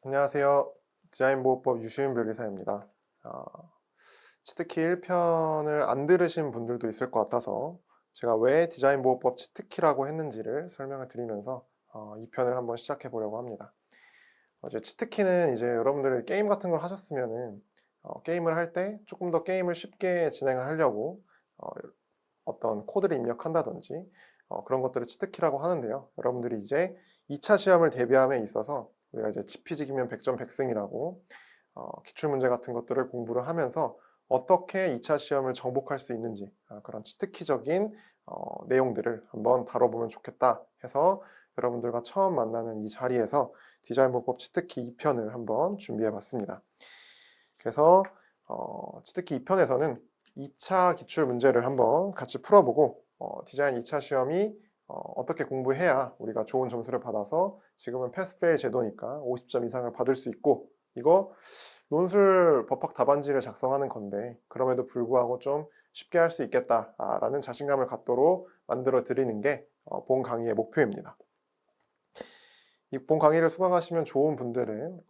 안녕하세요. 디자인보호법 유시윤 변리사입니다. 치트키 1편을 안 들으신 분들도 있을 것 같아서 제가 왜 디자인보호법 치트키라고 했는지를 설명을 드리면서 2편을 한번 시작해 보려고 합니다. 이제 치트키는 이제 여러분들이 게임 같은 걸 하셨으면은 게임을 할 때 조금 더 게임을 쉽게 진행하려고 어떤 코드를 입력한다든지 그런 것들을 치트키라고 하는데요. 여러분들이 이제 2차 시험을 대비함에 있어서 우리가 이제 지피지기면 100점 100승이라고 기출문제 같은 것들을 공부를 하면서 어떻게 2차 시험을 정복할 수 있는지 그런 치트키적인 내용들을 한번 다뤄보면 좋겠다 해서 여러분들과 처음 만나는 이 자리에서 디자인보호법 치트키 2편을 한번 준비해 봤습니다. 그래서 치트키 2편에서는 2차 기출 문제를 한번 같이 풀어보고 디자인 2차 시험이 어떻게 공부해야 우리가 좋은 점수를 받아서 지금은 패스페일 제도니까 50점 이상을 받을 수 있고 이거 논술 법학 답안지를 작성하는 건데 그럼에도 불구하고 좀 쉽게 할 수 있겠다라는 자신감을 갖도록 만들어 드리는 게 본 강의의 목표입니다. 이 본 강의를 수강하시면 좋은 분들은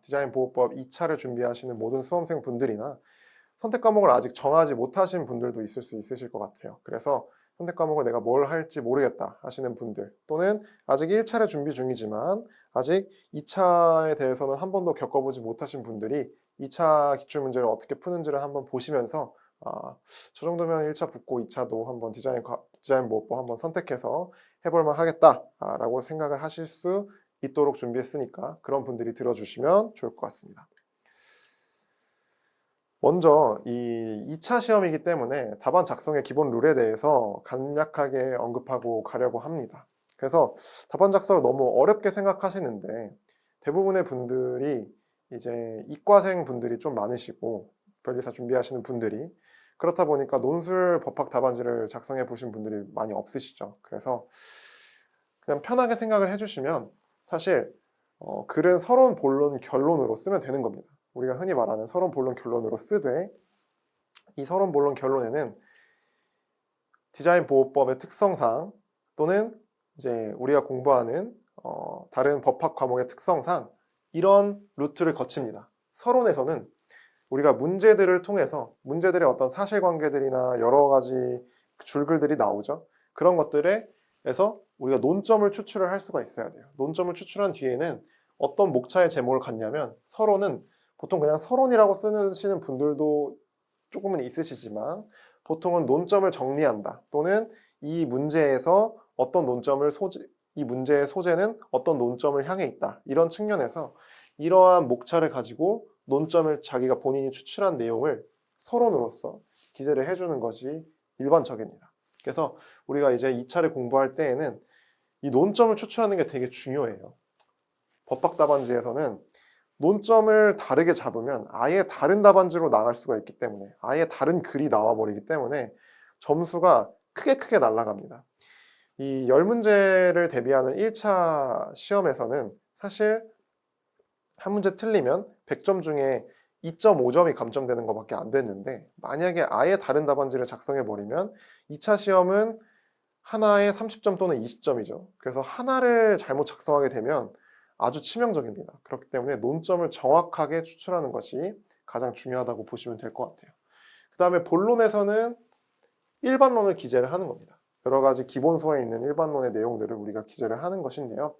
디자인 보호법 2차를 준비하시는 모든 수험생 분들이나 선택 과목을 아직 정하지 못하신 분들도 있을 수 있으실 것 같아요. 그래서 선택 과목을 내가 뭘 할지 모르겠다 하시는 분들 또는 아직 1차를 준비 중이지만 아직 2차에 대해서는 한 번도 겪어보지 못하신 분들이 2차 기출문제를 어떻게 푸는지를 한번 보시면서 저 정도면 1차 붙고 2차도 한번 디자인 모호법 한번 선택해서 해볼만 하겠다라고 생각을 하실 수 있도록 준비했으니까 그런 분들이 들어주시면 좋을 것 같습니다. 먼저 이 2차 시험이기 때문에 답안 작성의 기본 룰에 대해서 간략하게 언급하고 가려고 합니다. 그래서 답안 작성을 너무 어렵게 생각하시는데 대부분의 분들이 이제 이과생 분들이 좀 많으시고 변리사 준비하시는 분들이 그렇다 보니까 논술 법학 답안지를 작성해 보신 분들이 많이 없으시죠. 그래서 그냥 편하게 생각을 해주시면 사실 글은 서론, 본론, 결론으로 쓰면 되는 겁니다. 우리가 흔히 말하는 서론, 본론, 결론으로 쓰되 이 서론, 본론, 결론에는 디자인 보호법의 특성상 또는 이제 우리가 공부하는 다른 법학 과목의 특성상 이런 루트를 거칩니다. 서론에서는 우리가 문제들을 통해서 문제들의 어떤 사실관계들이나 여러 가지 줄글들이 나오죠. 그런 것들에서 우리가 논점을 추출을 할 수가 있어야 돼요. 논점을 추출한 뒤에는 어떤 목차의 제목을 갖냐면 서론은 보통 그냥 서론이라고 쓰시는 분들도 조금은 있으시지만 보통은 논점을 정리한다 또는 이 문제에서 어떤 논점을 이 문제의 소재는 어떤 논점을 향해 있다 이런 측면에서 이러한 목차를 가지고 논점을 자기가 본인이 추출한 내용을 서론으로서 기재를 해주는 것이 일반적입니다. 그래서 우리가 이제 2차를 공부할 때에는 이 논점을 추출하는 게 되게 중요해요. 법학 답안지에서는 논점을 다르게 잡으면 아예 다른 답안지로 나갈 수가 있기 때문에 아예 다른 글이 나와버리기 때문에 점수가 크게 날아갑니다. 이 10문제를 대비하는 1차 시험에서는 사실 한 문제 틀리면 100점 중에 2.5점이 감점되는 것밖에 안 됐는데 만약에 아예 다른 답안지를 작성해버리면 2차 시험은 하나에 30점 또는 20점이죠. 그래서 하나를 잘못 작성하게 되면 아주 치명적입니다. 그렇기 때문에 논점을 정확하게 추출하는 것이 가장 중요하다고 보시면 될 것 같아요. 그 다음에 본론에서는 일반론을 기재를 하는 겁니다. 여러 가지 기본서에 있는 일반론의 내용들을 우리가 기재를 하는 것인데요.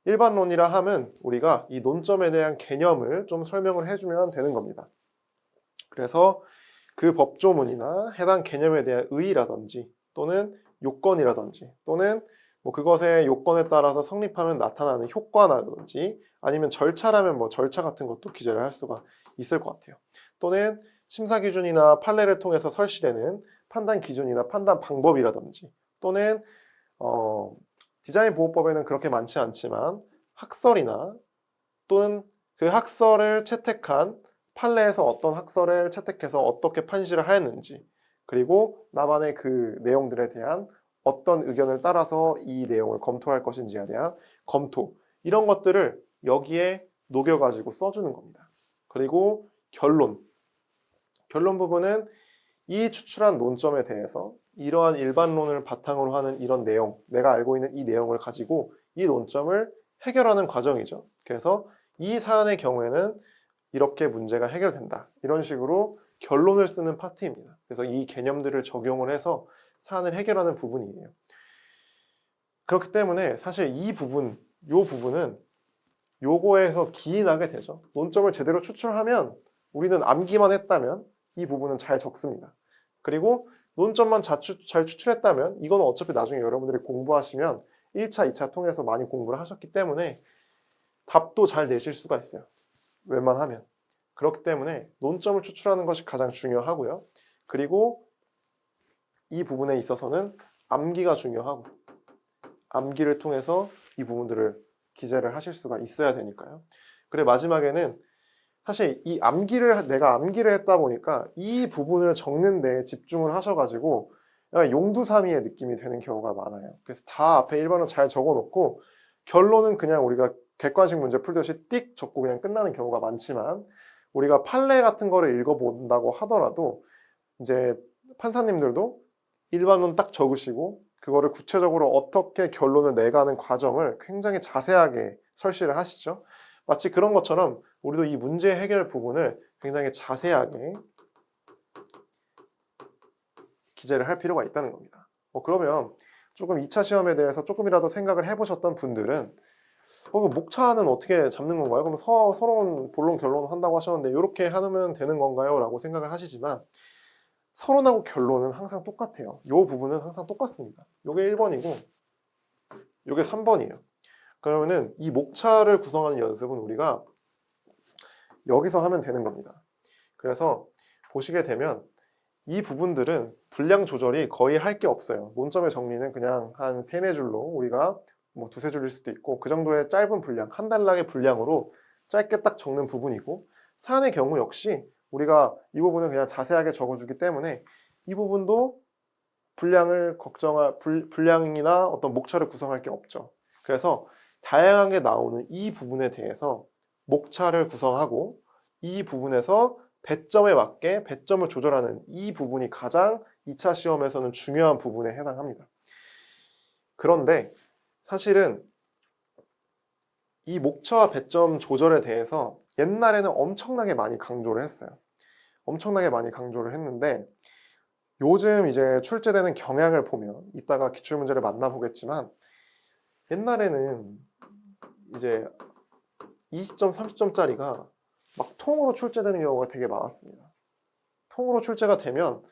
일반론이라 함은 우리가 이 논점에 대한 개념을 좀 설명을 해주면 되는 겁니다. 그래서 그 법조문이나 해당 개념에 대한 의의라든지 또는 요건이라든지 또는 뭐 그것의 요건에 따라서 성립하면 나타나는 효과라든지 아니면 절차라면 뭐 절차 같은 것도 기재를 할 수가 있을 것 같아요. 또는 심사 기준이나 판례를 통해서 설치되는 판단 기준이나 판단 방법이라든지 또는 디자인 보호법에는 그렇게 많지 않지만 학설이나 또는 그 학설을 채택한 판례에서 어떤 학설을 채택해서 어떻게 판시를 하였는지 그리고 나만의 그 내용들에 대한 어떤 의견을 따라서 이 내용을 검토할 것인지에 대한 검토 이런 것들을 여기에 녹여가지고 써주는 겁니다. 그리고 결론 부분은 이 추출한 논점에 대해서 이러한 일반론을 바탕으로 하는 이런 내용 내가 알고 있는 이 내용을 가지고 이 논점을 해결하는 과정이죠. 그래서 이 사안의 경우에는 이렇게 문제가 해결된다. 이런 식으로 결론을 쓰는 파트입니다. 그래서 이 개념들을 적용을 해서 사안을 해결하는 부분이에요. 그렇기 때문에 사실 이 부분, 요 부분은 요거에서 기인하게 되죠. 논점을 제대로 추출하면 우리는 암기만 했다면 이 부분은 잘 적습니다. 그리고 논점만 잘 추출했다면 이거는 어차피 나중에 여러분들이 공부하시면 1차, 2차 통해서 많이 공부를 하셨기 때문에 답도 잘 내실 수가 있어요. 웬만하면. 그렇기 때문에 논점을 추출하는 것이 가장 중요하고요. 그리고 이 부분에 있어서는 암기가 중요하고 암기를 통해서 이 부분들을 기재를 하실 수가 있어야 되니까요. 그리고 마지막에는 사실 이 내가 암기를 했다 보니까 이 부분을 적는 데 집중을 하셔가지고 용두사미의 느낌이 되는 경우가 많아요. 그래서 다 앞에 1번을 잘 적어놓고 결론은 그냥 우리가 객관식 문제 풀듯이 띡 적고 그냥 끝나는 경우가 많지만 우리가 판례 같은 거를 읽어본다고 하더라도 이제 판사님들도 일반론 딱 적으시고 그거를 구체적으로 어떻게 결론을 내가는 과정을 굉장히 자세하게 설시를 하시죠. 마치 그런 것처럼 우리도 이 문제 해결 부분을 굉장히 자세하게 기재를 할 필요가 있다는 겁니다. 그러면 조금 2차 시험에 대해서 조금이라도 생각을 해보셨던 분들은 목차는 어떻게 잡는 건가요? 그럼 서론, 본론, 결론 한다고 하셨는데 이렇게 하면 되는 건가요? 라고 생각을 하시지만 서론하고 결론은 항상 똑같아요. 이 부분은 항상 똑같습니다. 이게 1번이고 이게 3번이에요. 그러면은 이 목차를 구성하는 연습은 우리가 여기서 하면 되는 겁니다. 그래서 보시게 되면 이 부분들은 분량 조절이 거의 할 게 없어요. 논점의 정리는 그냥 한 3, 4줄로 우리가 뭐 2, 3줄일 수도 있고 그 정도의 짧은 분량, 한 단락의 분량으로 짧게 딱 적는 부분이고 사안의 경우 역시 우리가 이 부분은 그냥 자세하게 적어주기 때문에 이 부분도 분량이나 어떤 목차를 구성할 게 없죠. 그래서 다양하게 나오는 이 부분에 대해서 목차를 구성하고 이 부분에서 배점에 맞게 배점을 조절하는 이 부분이 가장 2차 시험에서는 중요한 부분에 해당합니다. 그런데 사실은 이 목차와 배점 조절에 대해서 옛날에는 엄청나게 많이 강조를 했어요. 엄청나게 많이 강조를 했는데 요즘 이제 출제되는 경향을 보면 이따가 기출문제를 만나보겠지만 옛날에는 이제 20점, 30점짜리가 막 통으로 출제되는 경우가 되게 많았습니다. 통으로 출제가 되면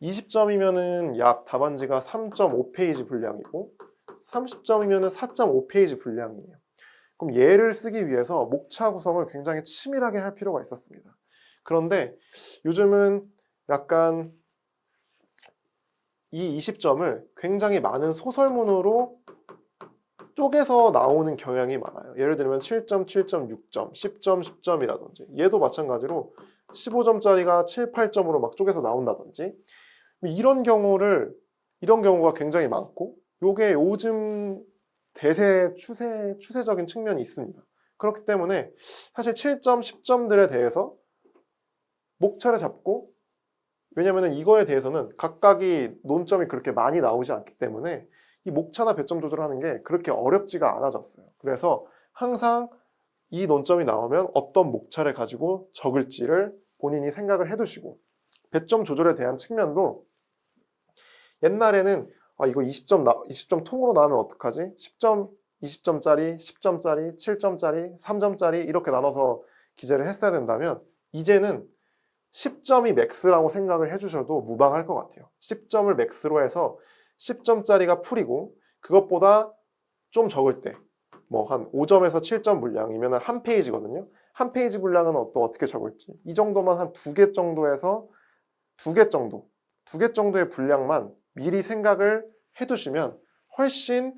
20점이면은 약 답안지가 3.5페이지 분량이고 30점이면은 4.5페이지 분량이에요. 그럼 얘를 쓰기 위해서 목차 구성을 굉장히 치밀하게 할 필요가 있었습니다. 그런데 요즘은 약간 이 20점을 굉장히 많은 소설문으로 쪼개서 나오는 경향이 많아요. 예를 들면 7점, 7.6점, 10점, 10점이라든지 얘도 마찬가지로 15점짜리가 7, 8점으로 막 쪼개서 나온다든지 이런 경우가 굉장히 많고 요게 요즘 대세 추세적인 측면이 있습니다. 그렇기 때문에 사실 7점, 10점들에 대해서 목차를 잡고 왜냐면은 이거에 대해서는 각각이 논점이 그렇게 많이 나오지 않기 때문에 이 목차나 배점 조절하는 게 그렇게 어렵지가 않아졌어요. 그래서 항상 이 논점이 나오면 어떤 목차를 가지고 적을지를 본인이 생각을 해두시고 배점 조절에 대한 측면도 옛날에는 이거 20점 통으로 나오면 어떡하지? 10점, 20점짜리, 10점짜리, 7점짜리, 3점짜리 이렇게 나눠서 기재를 했어야 된다면 이제는 10점이 맥스라고 생각을 해주셔도 무방할 것 같아요. 10점을 맥스로 해서 10점짜리가 풀이고 그것보다 좀 적을 때 뭐 한 5점에서 7점 분량이면 한 페이지거든요. 한 페이지 분량은 또 어떻게 적을지 이 정도만 한 2개 정도에서 2개 정도의 분량만 미리 생각을 해두시면 훨씬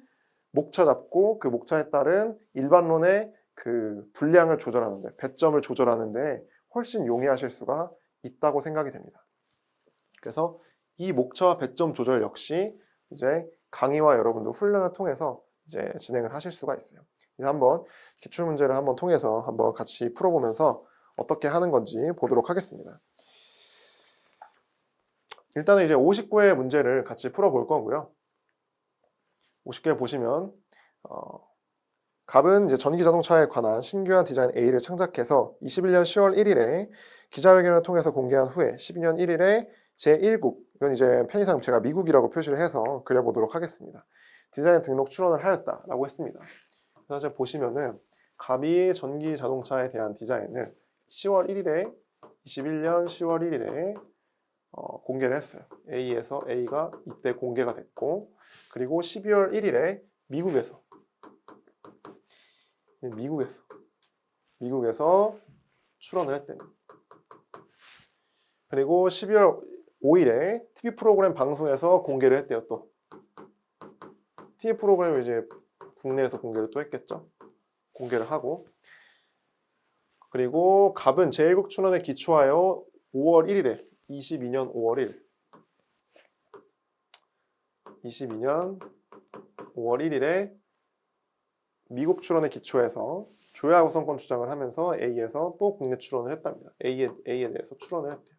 목차 잡고 그 목차에 따른 일반론의 그 분량을 조절하는데 배점을 조절하는데 훨씬 용이하실 수가 있다고 생각이 됩니다. 그래서 이 목차와 배점 조절 역시 이제 강의와 여러분들 훈련을 통해서 이제 진행을 하실 수가 있어요. 이제 한번 기출문제를 한번 통해서 한번 같이 풀어보면서 어떻게 하는 건지 보도록 하겠습니다. 일단은 이제 59의 문제를 같이 풀어볼 거고요. 59에 보시면 갑은 이제 전기 자동차에 관한 신규한 디자인 A를 창작해서 21년 10월 1일에 기자회견을 통해서 공개한 후에 12년 1일에 제1국, 이건 이제 편의상 제가 미국이라고 표시를 해서 그려보도록 하겠습니다. 디자인 등록 출원을 하였다라고 했습니다. 그래서 이제 보시면은 갑이 전기 자동차에 대한 디자인을 10월 1일에 21년 10월 1일에 공개를 했어요. A에서 A가 이때 공개가 됐고, 그리고 12월 1일에 미국에서 출원을 했대요. 그리고 12월 5일에 TV 프로그램 방송에서 공개를 했대요. 또 TV 프로그램을 이제 국내에서 공개를 또 했겠죠. 공개를 하고, 그리고 갑은 제1국 출원에 기초하여 5월 1일에 22년 5월 1일 22년 5월 1일에 미국 출원에 기초해서 조약 우선권 주장을 하면서 A에서 또 국내 출원을 했답니다. A에 대해서 출원을 했대요.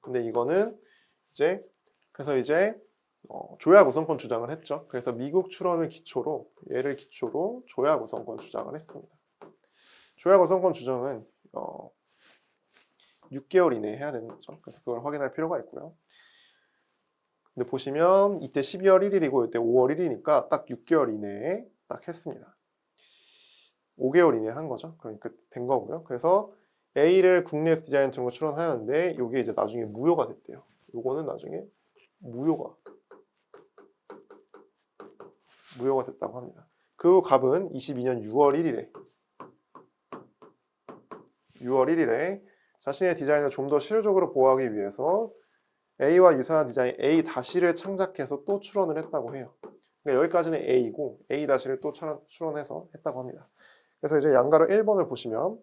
근데 이거는 이제 그래서 이제 조약 우선권 주장을 했죠. 그래서 미국 출원을 기초로 얘를 기초로 조약 우선권 주장을 했습니다. 조약 우선권 주장은 6개월 이내에 해야 되는 거죠. 그래서 그걸 확인할 필요가 있고요. 근데 보시면 이때 12월 1일이고 이때 5월 1일이니까 딱 6개월 이내에 딱 했습니다. 5개월 이내에 한 거죠. 그러니까 된 거고요. 그래서 A를 국내에서 디자인 등록 출원하였는데 이게 이제 나중에 무효가 됐대요. 요거는 나중에 무효가 됐다고 합니다. 그 갑은 22년 6월 1일에 자신의 디자인을 좀 더 실효적으로 보호하기 위해서 A와 유사한 디자인 A-를 창작해서 또 출원을 했다고 해요. 그러니까 여기까지는 A고 A-를 또 출원해서 했다고 합니다. 그래서 이제 양가로 1번을 보시면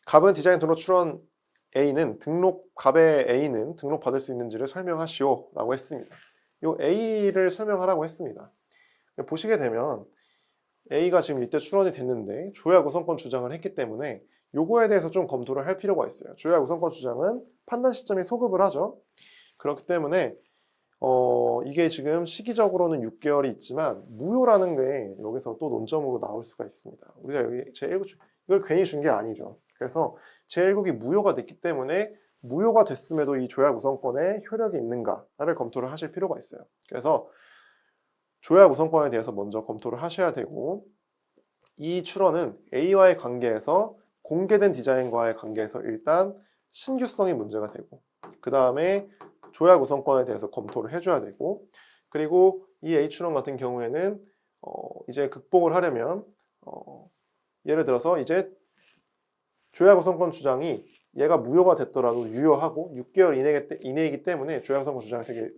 갑은 디자인 등록 출원 갑의 A는 등록받을 수 있는지를 설명하시오 라고 했습니다. 이 A를 설명하라고 했습니다. 보시게 되면 A가 지금 이때 출원이 됐는데 조약 우선권 주장을 했기 때문에 요거에 대해서 좀 검토를 할 필요가 있어요. 조약 우선권 주장은 판단 시점이 소급을 하죠. 그렇기 때문에 이게 지금 시기적으로는 6개월이 있지만 무효라는 게 여기서 또 논점으로 나올 수가 있습니다. 우리가 여기 제1국 이걸 괜히 준 게 아니죠. 그래서 제1국이 무효가 됐기 때문에 무효가 됐음에도 이 조약 우선권에 효력이 있는가를 검토를 하실 필요가 있어요. 그래서 조약 우선권에 대해서 먼저 검토를 하셔야 되고, 이 출원은 A와의 관계에서 공개된 디자인과의 관계에서 일단 신규성이 문제가 되고, 그 다음에 조약 우선권에 대해서 검토를 해줘야 되고, 그리고 이 A 출원 같은 경우에는 이제 극복을 하려면 예를 들어서 이제 조약 우선권 주장이 얘가 무효가 됐더라도 유효하고 6개월 이내이기 때문에 조약 우선권 주장이 되게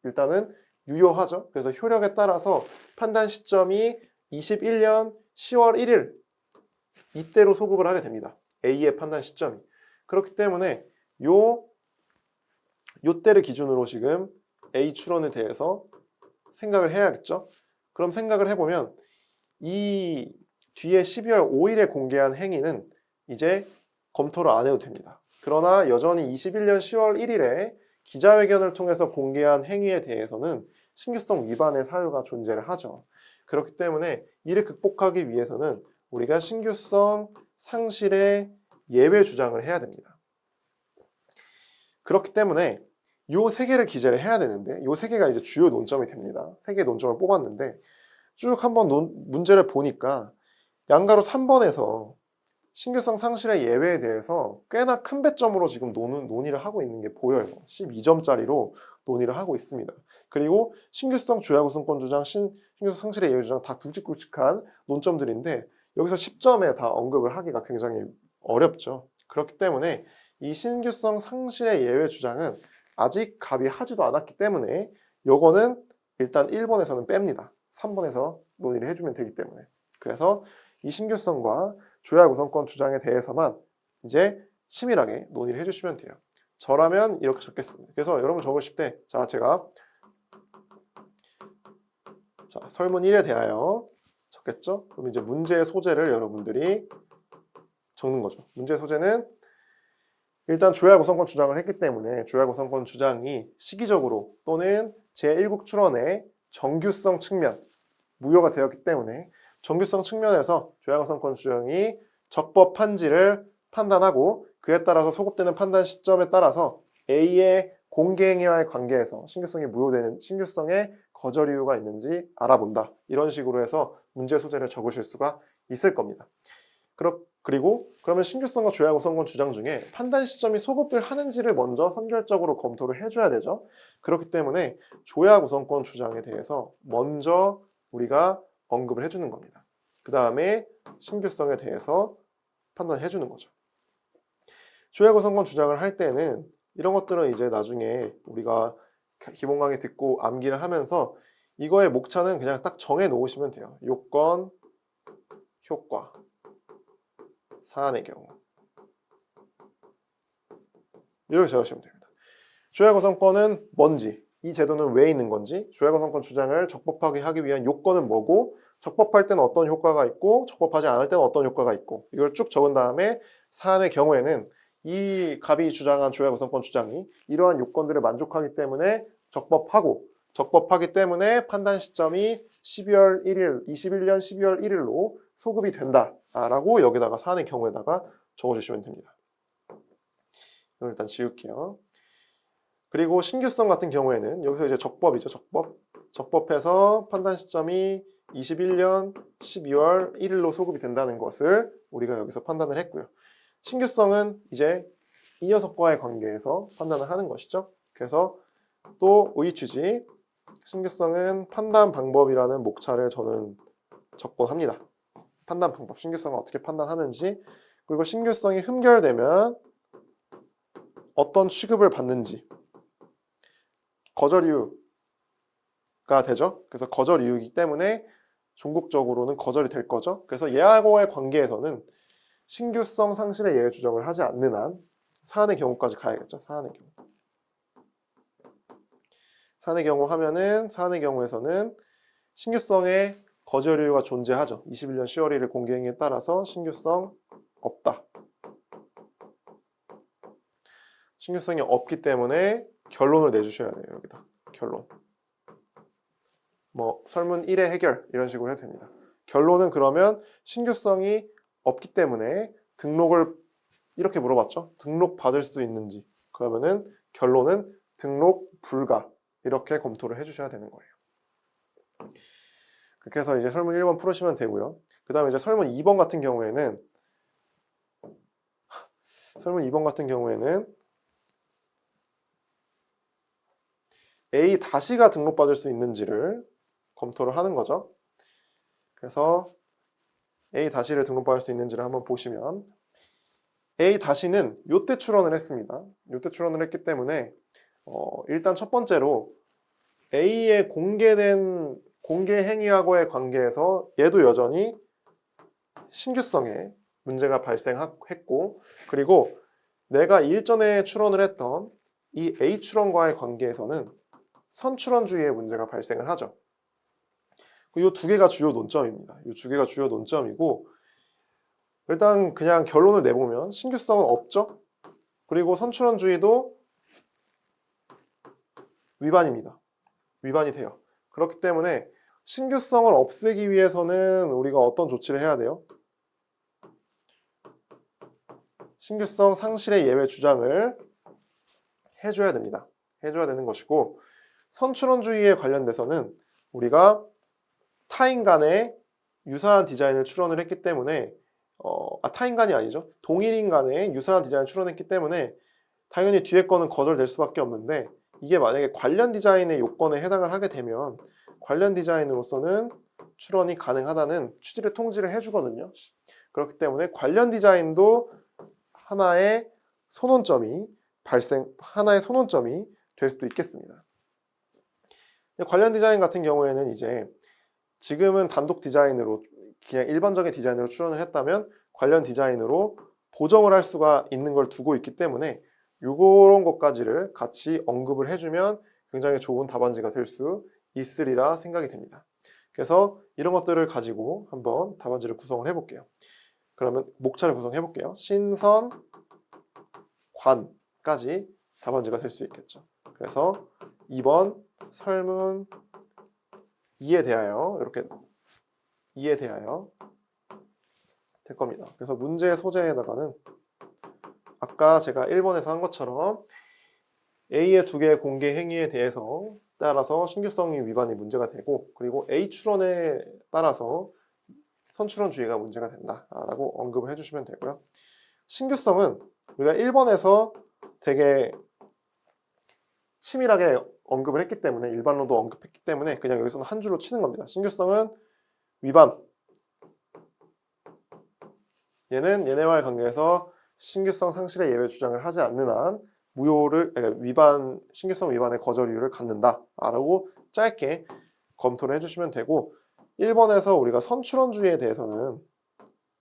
일단은 유효하죠. 그래서 효력에 따라서 판단 시점이 21년 10월 1일 이때로 소급을 하게 됩니다. A의 판단 시점이. 그렇기 때문에 요때를 기준으로 지금 A 출원에 대해서 생각을 해야겠죠. 그럼 생각을 해보면 이 뒤에 12월 5일에 공개한 행위는 이제 검토를 안 해도 됩니다. 그러나 여전히 21년 10월 1일에 기자회견을 통해서 공개한 행위에 대해서는 신규성 위반의 사유가 존재를 하죠. 그렇기 때문에 이를 극복하기 위해서는 우리가 신규성 상실의 예외 주장을 해야 됩니다. 그렇기 때문에 요 세 개를 기재를 해야 되는데 요 세 개가 이제 주요 논점이 됩니다. 세 개의 논점을 뽑았는데 쭉 한번 문제를 보니까 양가로 3번에서 신규성 상실의 예외에 대해서 꽤나 큰 배점으로 지금 논의를 하고 있는 게 보여요. 12점짜리로 논의를 하고 있습니다. 그리고 신규성 조약 우선권 주장, 신규성 상실의 예외 주장 다 굵직굵직한 논점들인데 여기서 10점에 다 언급을 하기가 굉장히 어렵죠. 그렇기 때문에 이 신규성 상실의 예외 주장은 아직 갑이 하지도 않았기 때문에 요거는 일단 1번에서는 뺍니다. 3번에서 논의를 해주면 되기 때문에. 그래서 이 신규성과 조약 우선권 주장에 대해서만 이제 치밀하게 논의를 해주시면 돼요. 저라면 이렇게 적겠습니다. 그래서 여러분 적으실 때, 제가 설문 1에 대하여 적겠죠? 그럼 이제 문제의 소재를 여러분들이 적는 거죠. 문제의 소재는 일단 조약 우선권 주장을 했기 때문에 조약 우선권 주장이 시기적으로 또는 제1국 출원의 정규성 측면 무효가 되었기 때문에 정규성 측면에서 조약구성권 주장이 적법한지를 판단하고 그에 따라서 소급되는 판단 시점에 따라서 A의 공개행위와의 관계에서 신규성이 무효되는 신규성의 거절 이유가 있는지 알아본다. 이런 식으로 해서 문제 소재를 적으실 수가 있을 겁니다. 그리고 그러면 신규성과 조약구성권 주장 중에 판단 시점이 소급을 하는지를 먼저 선결적으로 검토를 해줘야 되죠. 그렇기 때문에 조약구성권 주장에 대해서 먼저 우리가 언급을 해주는 겁니다. 그 다음에 신규성에 대해서 판단해 주는 거죠. 조약구성권 주장을 할 때는 이런 것들은 이제 나중에 우리가 기본 강의 듣고 암기를 하면서 이거의 목차는 그냥 딱 정해 놓으시면 돼요. 요건, 효과, 사안의 경우 이렇게 적으시면 됩니다. 조약구성권은 뭔지, 이 제도는 왜 있는 건지, 조약구성권 주장을 적법하게 하기 위한 요건은 뭐고, 적법할 때는 어떤 효과가 있고 적법하지 않을 때는 어떤 효과가 있고, 이걸 쭉 적은 다음에 사안의 경우에는 이 갑이 주장한 조약구성권 주장이 이러한 요건들을 만족하기 때문에 적법하기 때문에 판단 시점이 21년 12월 1일로 소급이 된다라고 여기다가 사안의 경우에다가 적어주시면 됩니다. 이걸 일단 지울게요. 그리고 신규성 같은 경우에는 여기서 이제 적법이죠. 적법해서 판단 시점이 21년 12월 1일로 소급이 된다는 것을 우리가 여기서 판단을 했고요. 신규성은 이제 이 녀석과의 관계에서 판단을 하는 것이죠. 그래서 또 의취지, 신규성은 판단 방법이라는 목차를 저는 적곤 합니다. 판단 방법, 신규성을 어떻게 판단하는지, 그리고 신규성이 흠결되면 어떤 취급을 받는지, 거절 이유가 되죠. 그래서 거절 이유이기 때문에 종국적으로는 거절이 될 거죠. 그래서 얘하고의 관계에서는 신규성 상실의 예외 주장을 하지 않는 한 사안의 경우까지 가야겠죠. 사안의 경우 하면은 사안의 경우에서는 신규성의 거절 이유가 존재하죠. 21년 10월 1일 공개행위에 따라서 신규성 없다. 신규성이 없기 때문에 결론을 내주셔야 돼요. 여기다 결론. 뭐 설문 1의 해결 이런 식으로 해도 됩니다. 결론은 그러면 신규성이 없기 때문에 등록을 이렇게 물어봤죠. 등록 받을 수 있는지. 그러면은 결론은 등록 불가. 이렇게 검토를 해주셔야 되는 거예요. 그렇게 해서 이제 설문 1번 풀으시면 되고요. 그 다음에 이제 설문 2번 같은 경우에는 A 다시가 등록받을 수 있는지를 검토를 하는 거죠. 그래서 A 다시를 등록받을 수 있는지를 한번 보시면 A 다시는 요때 출원을 했습니다. 요때 출원을 했기 때문에 일단 첫 번째로 A의 공개된 공개 행위하고의 관계에서 얘도 여전히 신규성에 문제가 발생했고, 그리고 내가 일전에 출원을 했던 이 A 출원과의 관계에서는 선출원주의의 문제가 발생을 하죠. 이 두 개가 주요 논점입니다. 이 두 개가 주요 논점이고, 일단 그냥 결론을 내보면 신규성은 없죠. 그리고 선출원주의도 위반입니다. 위반이 돼요. 그렇기 때문에 신규성을 없애기 위해서는 우리가 어떤 조치를 해야 돼요? 신규성 상실의 예외 주장을 해줘야 됩니다. 해줘야 되는 것이고, 선출원주의에 관련돼서는 우리가 타인 간에 유사한 디자인을 출원을 했기 때문에 타인 간이 아니죠. 동일인 간에 유사한 디자인을 출원했기 때문에 당연히 뒤에 거는 거절될 수밖에 없는데, 이게 만약에 관련 디자인의 요건에 해당을 하게 되면 관련 디자인으로서는 출원이 가능하다는 취지를 통지를 해주거든요. 그렇기 때문에 관련 디자인도 하나의 선언점이 될 수도 있겠습니다. 관련 디자인 같은 경우에는 이제 지금은 단독 디자인으로 그냥 일반적인 디자인으로 출원을 했다면 관련 디자인으로 보정을 할 수가 있는 걸 두고 있기 때문에 이런 것까지를 같이 언급을 해주면 굉장히 좋은 답안지가 될 수 있으리라 생각이 됩니다. 그래서 이런 것들을 가지고 한번 답안지를 구성을 해볼게요. 그러면 목차를 구성해 볼게요. 신선, 관까지 답안지가 될 수 있겠죠. 그래서 2번 설문 2에 대하여 이렇게 2에 대하여 될 겁니다. 그래서 문제의 소재에다가는 아까 제가 1번에서 한 것처럼 A의 두 개의 공개 행위에 대해서 따라서 신규성 위반이 문제가 되고, 그리고 A 추론에 따라서 선출원 주의가 문제가 된다라고 언급을 해주시면 되고요. 신규성은 우리가 1번에서 되게 치밀하게 언급을 했기 때문에, 일반론도 언급했기 때문에 그냥 여기서는 한 줄로 치는 겁니다. 신규성은 위반, 얘는 얘네와의 관계에서 신규성 상실의 예외 주장을 하지 않는 한 무효를, 그러니까 신규성 위반의 거절 이유를 갖는다라고 짧게 검토를 해주시면 되고, 1번에서 우리가 선출원주의에 대해서는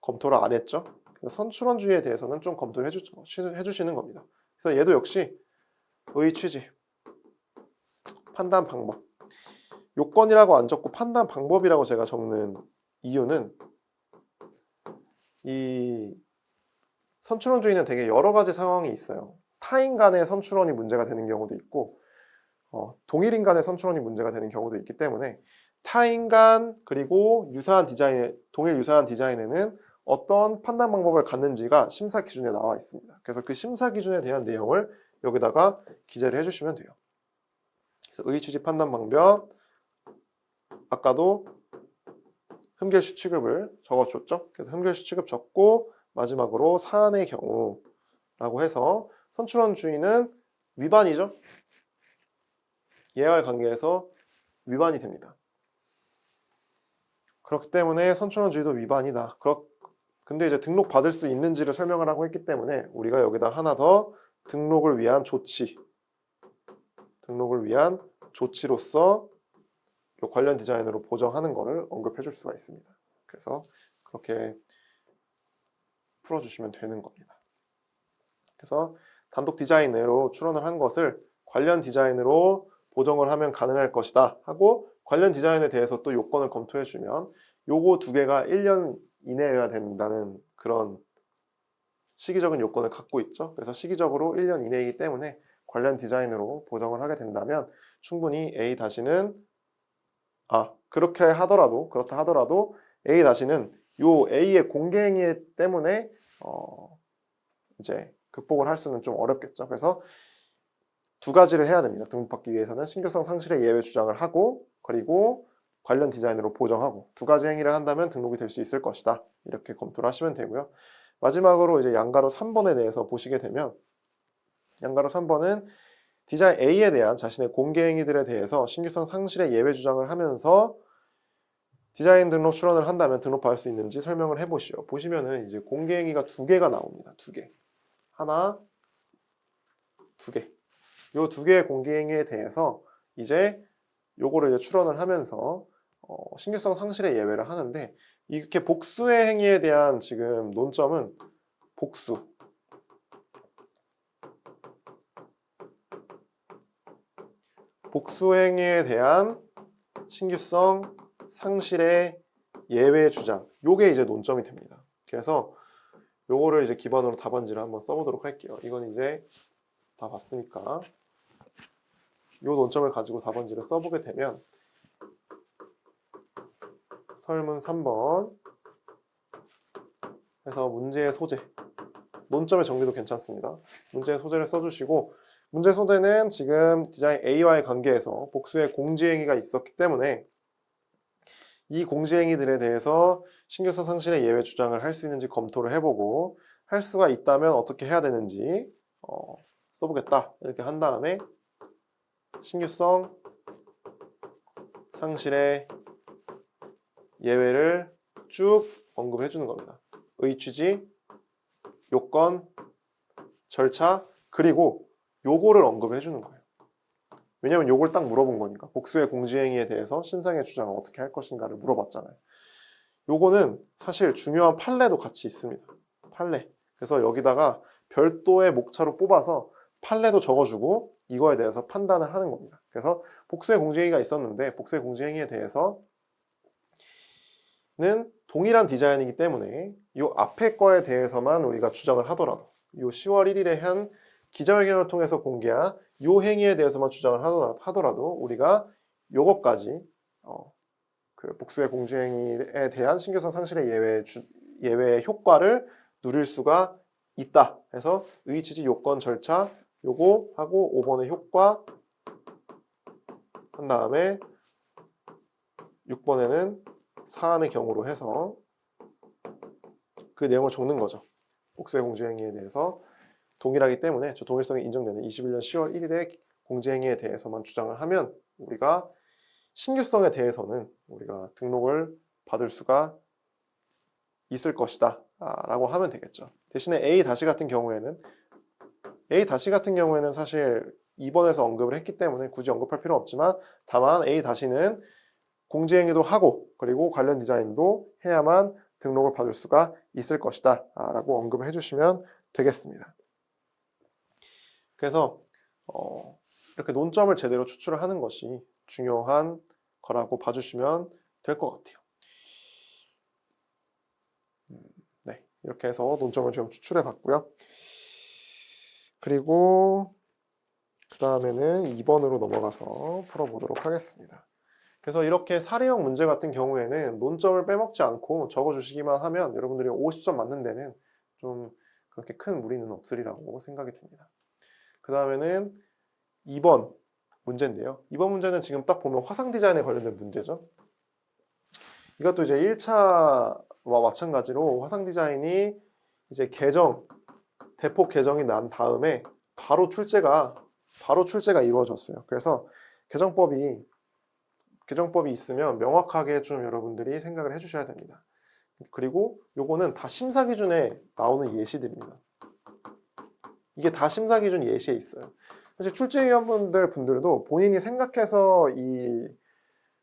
검토를 안 했죠. 그래서 선출원주의에 대해서는 좀 검토를 해주시는 겁니다. 그래서 얘도 역시 의 취지, 판단 방법, 요건이라고 안 적고 판단 방법이라고 제가 적는 이유는, 이 선출원주의는 되게 여러 가지 상황이 있어요. 타인 간의 선출원이 문제가 되는 경우도 있고, 동일인 간의 선출원이 문제가 되는 경우도 있기 때문에, 타인 간 그리고 동일 유사한 디자인에는 어떤 판단 방법을 갖는지가 심사 기준에 나와 있습니다. 그래서 그 심사 기준에 대한 내용을 여기다가 기재를 해주시면 돼요. 그래서 의 취지 판단 방법, 아까도 흠결시 취급을 적어줬죠. 그래서 흠결시 취급 적고, 마지막으로 사안의 경우라고 해서 선출원주의는 위반이죠. 얘와의 관계에서 위반이 됩니다. 그렇기 때문에 선출원주의도 위반이다. 근데 이제 등록 받을 수 있는지를 설명을 하고 있기 때문에 우리가 여기다 하나 더 등록을 위한 조치로서 관련 디자인으로 보정하는 것을 언급해 줄 수가 있습니다. 그래서 그렇게 풀어주시면 되는 겁니다. 그래서 단독 디자인으로 추론을 한 것을 관련 디자인으로 보정을 하면 가능할 것이다 하고, 관련 디자인에 대해서 또 요건을 검토해 주면 요거 두 개가 1년 이내여야 된다는 그런 시기적인 요건을 갖고 있죠. 그래서 시기적으로 1년 이내이기 때문에 관련 디자인으로 보정을 하게 된다면 충분히 그렇다 하더라도 A-는 요 A의 공개행위 때문에 이제 극복을 할 수는 좀 어렵겠죠. 그래서 두 가지를 해야 됩니다. 등록받기 위해서는 신규성 상실의 예외 주장을 하고, 그리고 관련 디자인으로 보정하고, 두 가지 행위를 한다면 등록이 될 수 있을 것이다. 이렇게 검토를 하시면 되고요. 마지막으로 이제 양가로 3번에 대해서 보시게 되면, 양가로 3번은 디자인 A에 대한 자신의 공개 행위들에 대해서 신규성 상실의 예외 주장을 하면서 디자인 등록 출원을 한다면 등록받을 수 있는지 설명을 해보시오. 보시면은 이제 공개 행위가 두 개가 나옵니다. 두 개. 하나, 두 개. 요 두 개의 공개 행위에 대해서 이제 요거를 이제 출원을 하면서 신규성 상실의 예외를 하는데, 이렇게 복수의 행위에 대한 지금 논점은 복수 행위에 대한 신규성 상실의 예외 주장, 요게 이제 논점이 됩니다. 그래서 요거를 이제 기반으로 답안지를 한번 써보도록 할게요. 이건 이제 다 봤으니까 요 논점을 가지고 답안지를 써보게 되면, 설문 3번 해서 문제의 소재, 논점의 정리도 괜찮습니다. 문제의 소재를 써주시고, 문제 소재는 지금 디자인 A와의 관계에서 복수의 공지행위가 있었기 때문에 이 공지행위들에 대해서 신규성 상실의 예외 주장을 할 수 있는지 검토를 해보고, 할 수가 있다면 어떻게 해야 되는지 써보겠다. 이렇게 한 다음에 신규성 상실의 예외를 쭉 언급해 주는 겁니다. 의 취지, 요건, 절차, 그리고 요거를 언급해 주는 거예요. 왜냐면 요걸 딱 물어본 거니까. 복수의 공지행위에 대해서 신상의 주장을 어떻게 할 것인가를 물어봤잖아요. 요거는 사실 중요한 판례도 같이 있습니다. 판례. 그래서 여기다가 별도의 목차로 뽑아서 판례도 적어주고 이거에 대해서 판단을 하는 겁니다. 그래서 복수의 공지행위가 있었는데, 복수의 공지행위에 대해서는 동일한 디자인이기 때문에 이 앞에 거에 대해서만 우리가 주장을 하더라도, 이 10월 1일에 한 기자회견을 통해서 공개한 이 행위에 대해서만 주장을 하더라도 우리가 요것까지 그 복수의 공주행위에 대한 신규성 상실의 예외 효과를 누릴 수가 있다 해서 의, 취지, 요건, 절차 요거 하고 5번의 효과 한 다음에 6번에는 사안의 경우로 해서 그 내용을 적는 거죠. 복수의 공주행위에 대해서 동일하기 때문에 저 동일성이 인정되는 21년 10월 1일의 공주행위에 대해서만 주장을 하면 우리가 신규성에 대해서는 우리가 등록을 받을 수가 있을 것이다 라고 하면 되겠죠. 대신에 A- 같은 경우에는 사실 2번에서 언급을 했기 때문에 굳이 언급할 필요는 없지만 다만 A-는 공지행위도 하고 그리고 관련 디자인도 해야만 등록을 받을 수가 있을 것이다 라고 언급을 해주시면 되겠습니다. 그래서 이렇게 논점을 제대로 추출을 하는 것이 중요한 거라고 봐주시면 될 것 같아요. 네, 이렇게 해서 논점을 좀 추출해 봤고요. 그리고 그 다음에는 2번으로 넘어가서 풀어보도록 하겠습니다. 그래서 이렇게 사례형 문제 같은 경우에는 논점을 빼먹지 않고 적어주시기만 하면 여러분들이 50점 맞는 데는 좀 그렇게 큰 무리는 없으리라고 생각이 듭니다. 그 다음에는 2번 문제인데요. 2번 문제는 지금 딱 보면 화상 디자인에 관련된 문제죠. 이것도 이제 1차와 마찬가지로 화상 디자인이 이제 대폭 개정이 난 다음에 바로 출제가 이루어졌어요. 그래서 개정법이 있으면 명확하게 좀 여러분들이 생각을 해주셔야 됩니다. 그리고 요거는 다 심사 기준에 나오는 예시들입니다. 이게 다 심사 기준 예시에 있어요. 사실 출제위원분들도 본인이 생각해서 이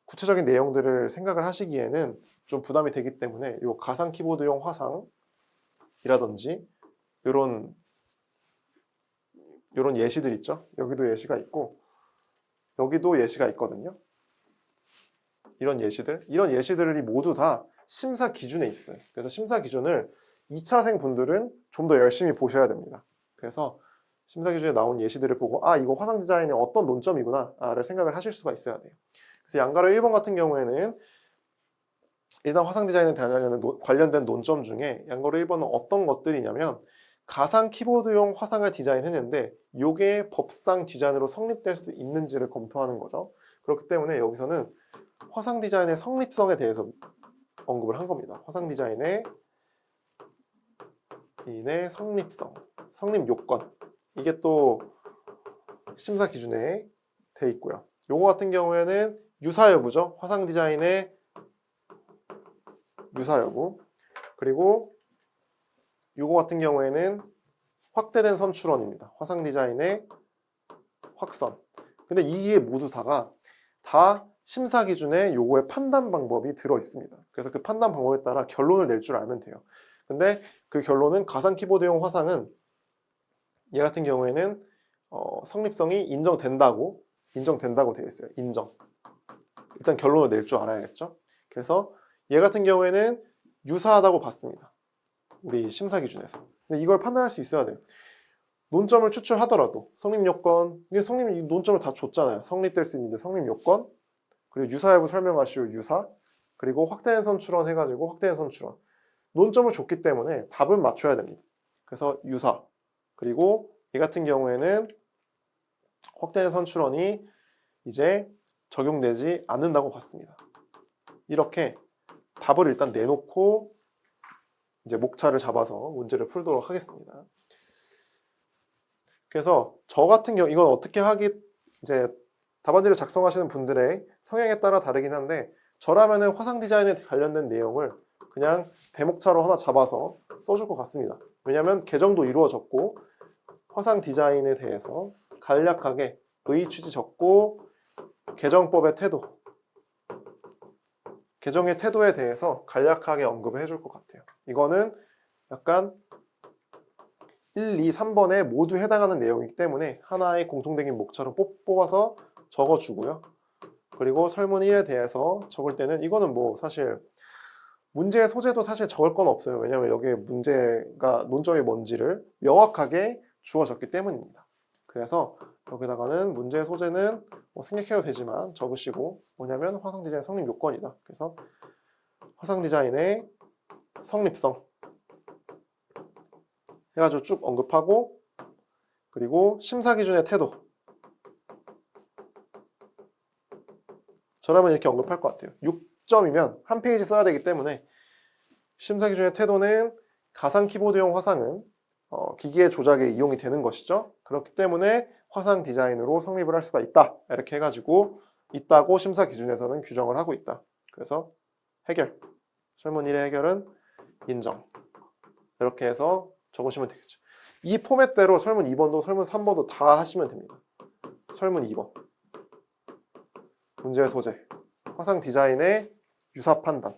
구체적인 내용들을 생각을 하시기에는 좀 부담이 되기 때문에 요 가상 키보드용 화상이라든지 요런 예시들 있죠. 여기도 예시가 있고 여기도 예시가 있거든요. 이런 예시들이 모두 다 심사 기준에 있어요. 그래서 심사 기준을 2차생 분들은 좀 더 열심히 보셔야 됩니다. 그래서 심사 기준에 나온 예시들을 보고 이거 화상 디자인의 어떤 논점이구나를 생각을 하실 수가 있어야 돼요. 그래서 양가로 1번 같은 경우에는 일단 화상 디자인에 관련된 논점 중에 양가로 1번은 어떤 것들이냐면 가상 키보드용 화상을 디자인했는데 이게 법상 디자인으로 성립될 수 있는지를 검토하는 거죠. 그렇기 때문에 여기서는 화상 디자인의 성립성에 대해서 언급을 한 겁니다. 화상 디자인의 성립성, 성립 요건 이게 또 심사 기준에 돼 있고요. 요거 같은 경우에는 유사 여부죠. 화상 디자인의 유사 여부. 그리고 요거 같은 경우에는 확대된 선출원입니다. 화상 디자인의 확선. 근데 이게 모두 다 심사 기준에 요거의 판단 방법이 들어 있습니다. 그래서 그 판단 방법에 따라 결론을 낼 줄 알면 돼요. 근데 그 결론은 가상 키보드용 화상은 얘 같은 경우에는 성립성이 인정된다고 되어 있어요. 일단 결론을 낼 줄 알아야겠죠. 그래서 얘 같은 경우에는 유사하다고 봤습니다. 우리 심사 기준에서. 근데 이걸 판단할 수 있어야 돼요. 논점을 추출하더라도 성립 요건, 이게 논점을 다 줬잖아요. 성립될 수 있는데 성립 요건, 그리고 유사 여부 설명하시오 유사, 그리고 확대된 선출원 해가지고 확대된 선출원. 논점을 줬기 때문에 답을 맞춰야 됩니다. 그래서 유사, 그리고 이 같은 경우에는 확대된 선출원이 이제 적용되지 않는다고 봤습니다. 이렇게 답을 일단 내놓고 이제 목차를 잡아서 문제를 풀도록 하겠습니다. 그래서 저 같은 경우 이건 어떻게 이제 답안지를 작성하시는 분들의 성향에 따라 다르긴 한데 저라면은 화상 디자인에 관련된 내용을 그냥 대목차로 하나 잡아서 써줄 것 같습니다. 왜냐하면 개정도 이루어졌고 화상 디자인에 대해서 간략하게 의 취지 적고 개정법의 태도, 개정의 태도에 대해서 간략하게 언급을 해줄 것 같아요. 이거는 약간 1, 2, 3번에 모두 해당하는 내용이기 때문에 하나의 공통된 목차로 뽑아서 적어주고요. 그리고 설문 1에 대해서 적을 때는 이거는 뭐 사실 문제의 소재도 사실 적을 건 없어요. 왜냐하면 여기에 문제가 논점이 뭔지를 명확하게 주어졌기 때문입니다. 그래서 여기다가는 문제의 소재는 뭐 생략해도 되지만 적으시고 뭐냐면 화상 디자인 성립 요건이다. 그래서 화상 디자인의 성립성 해가지고 쭉 언급하고 그리고 심사 기준의 태도 저라면 이렇게 언급할 것 같아요. 6점이면 한 페이지 써야 되기 때문에 심사 기준의 태도는 가상 키보드용 화상은 기기의 조작에 이용이 되는 것이죠. 그렇기 때문에 화상 디자인으로 성립을 할 수가 있다. 이렇게 해가지고 있다고 심사 기준에서는 규정을 하고 있다. 그래서 해결. 설문 1의 해결은 인정. 이렇게 해서 적으시면 되겠죠. 이 포맷대로 설문 2번도 설문 3번도 다 하시면 됩니다. 설문 2번. 문제의 소재. 화상 디자인의 유사 판단.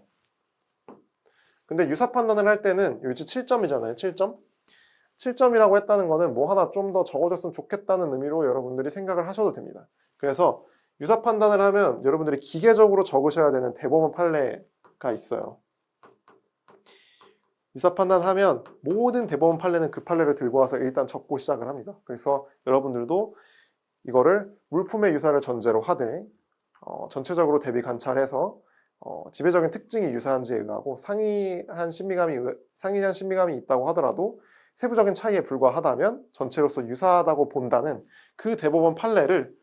근데 유사 판단을 할 때는 여기 7점이잖아요. 7점. 7점이라고 했다는 거는 뭐 하나 좀 더 적어줬으면 좋겠다는 의미로 여러분들이 생각을 하셔도 됩니다. 그래서 유사 판단을 하면 여러분들이 기계적으로 적으셔야 되는 대법원 판례가 있어요. 유사 판단하면 모든 대법원 판례는 그 판례를 들고 와서 일단 적고 시작을 합니다. 그래서 여러분들도 이거를 물품의 유사를 전제로 하되 전체적으로 대비 관찰해서 지배적인 특징이 유사한지에 의하고 상이한 신비감이 있다고 하더라도 세부적인 차이에 불과하다면 전체로서 유사하다고 본다는 그 대법원 판례를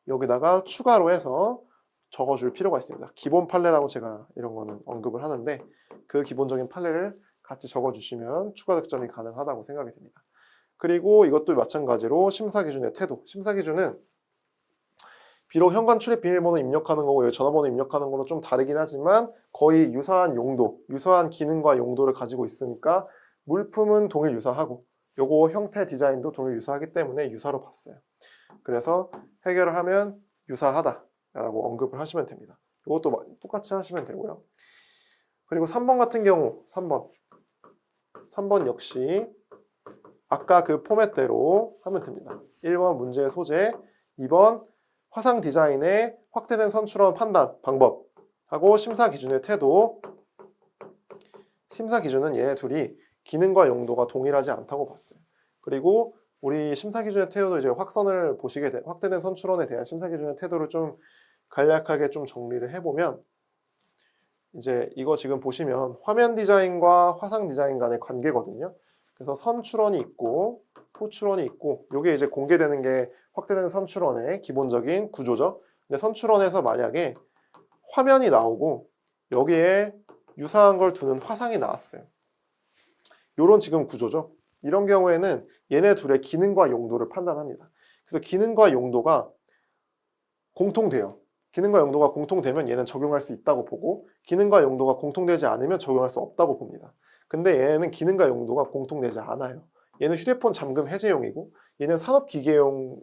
여기다가 추가로 해서 적어줄 필요가 있습니다. 기본 판례라고 제가 이런 거는 언급을 하는데 그 기본적인 판례를 같이 적어주시면 추가 득점이 가능하다고 생각이 됩니다. 그리고 이것도 마찬가지로 심사 기준의 태도. 심사 기준은 비록 현관 출입 비밀번호 입력하는 거고 여기 전화번호 입력하는 거로 좀 다르긴 하지만 거의 유사한 용도, 유사한 기능과 용도를 가지고 있으니까 물품은 동일 유사하고 요거 형태 디자인도 동일 유사하기 때문에 유사로 봤어요. 그래서 해결을 하면 유사하다라고 언급을 하시면 됩니다. 이것도 똑같이 하시면 되고요. 그리고 3번 같은 경우 3번 역시 아까 그 포맷대로 하면 됩니다. 1번 문제의 소재, 2번 화상 디자인의 확대된 선출원 판단 방법하고 심사 기준의 태도. 심사 기준은 얘네 둘이 기능과 용도가 동일하지 않다고 봤어요. 그리고 우리 심사 기준의 태도도 이제 확선을 보시게 확대된 선출원에 대한 심사 기준의 태도를 좀 간략하게 좀 정리를 해보면 이제 이거 지금 보시면 화면 디자인과 화상 디자인 간의 관계거든요. 그래서 선출원이 있고 포출원이 있고 이게 이제 공개되는 게 확대된 선출원의 기본적인 구조죠. 근데 선출원에서 만약에 화면이 나오고 여기에 유사한 걸 두는 화상이 나왔어요. 요런 지금 구조죠. 이런 경우에는 얘네 둘의 기능과 용도를 판단합니다. 그래서 기능과 용도가 공통돼요. 기능과 용도가 공통되면 얘는 적용할 수 있다고 보고 기능과 용도가 공통되지 않으면 적용할 수 없다고 봅니다. 근데 얘는 기능과 용도가 공통되지 않아요. 얘는 휴대폰 잠금 해제용이고 얘는 산업기계용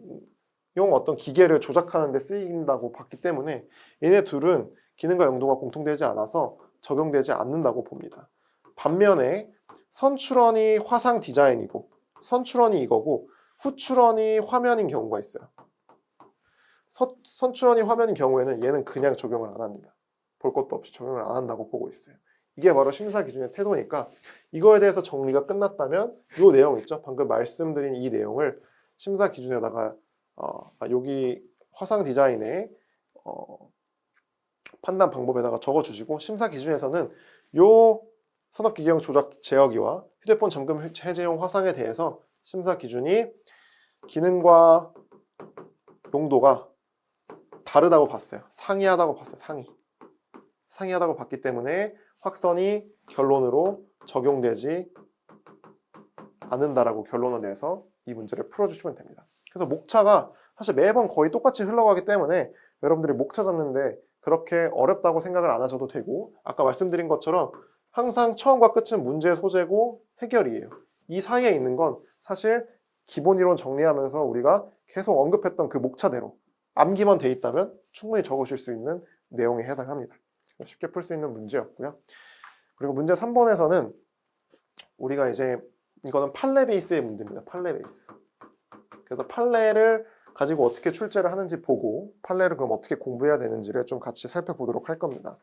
어떤 기계를 조작하는 데 쓰인다고 봤기 때문에 얘네 둘은 기능과 용도가 공통되지 않아서 적용되지 않는다고 봅니다. 반면에 선출원이 화상 디자인이고 선출원이 이거고 후출원이 화면인 경우가 있어요. 선출원이 화면인 경우에는 얘는 그냥 적용을 안 합니다. 볼 것도 없이 적용을 안 한다고 보고 있어요. 이게 바로 심사 기준의 태도니까 이거에 대해서 정리가 끝났다면 이 내용 있죠. 방금 말씀드린 이 내용을 심사 기준에다가 여기 화상 디자인의 판단 방법에다가 적어주시고 심사 기준에서는 요 산업기계용 조작 제어기와 휴대폰 잠금 해제용 화상에 대해서 심사 기준이 기능과 용도가 다르다고 봤어요. 상이하다고 봤어요. 상이하다고 봤기 때문에 확선이 결론으로 적용되지 않는다라고 결론을 내서 이 문제를 풀어주시면 됩니다. 그래서 목차가 사실 매번 거의 똑같이 흘러가기 때문에 여러분들이 목차 잡는데 그렇게 어렵다고 생각을 안 하셔도 되고 아까 말씀드린 것처럼 항상 처음과 끝은 문제의 소재고 해결이에요. 이 사이에 있는 건 사실 기본 이론 정리하면서 우리가 계속 언급했던 그 목차대로 암기만 돼 있다면 충분히 적으실 수 있는 내용에 해당합니다. 쉽게 풀 수 있는 문제였고요. 그리고 문제 3번에서는 우리가 이제 이거는 판례 베이스의 문제입니다. 판례 베이스. 그래서 판례를 가지고 어떻게 출제를 하는지 보고 판례를 그럼 어떻게 공부해야 되는지를 좀 같이 살펴보도록 할 겁니다.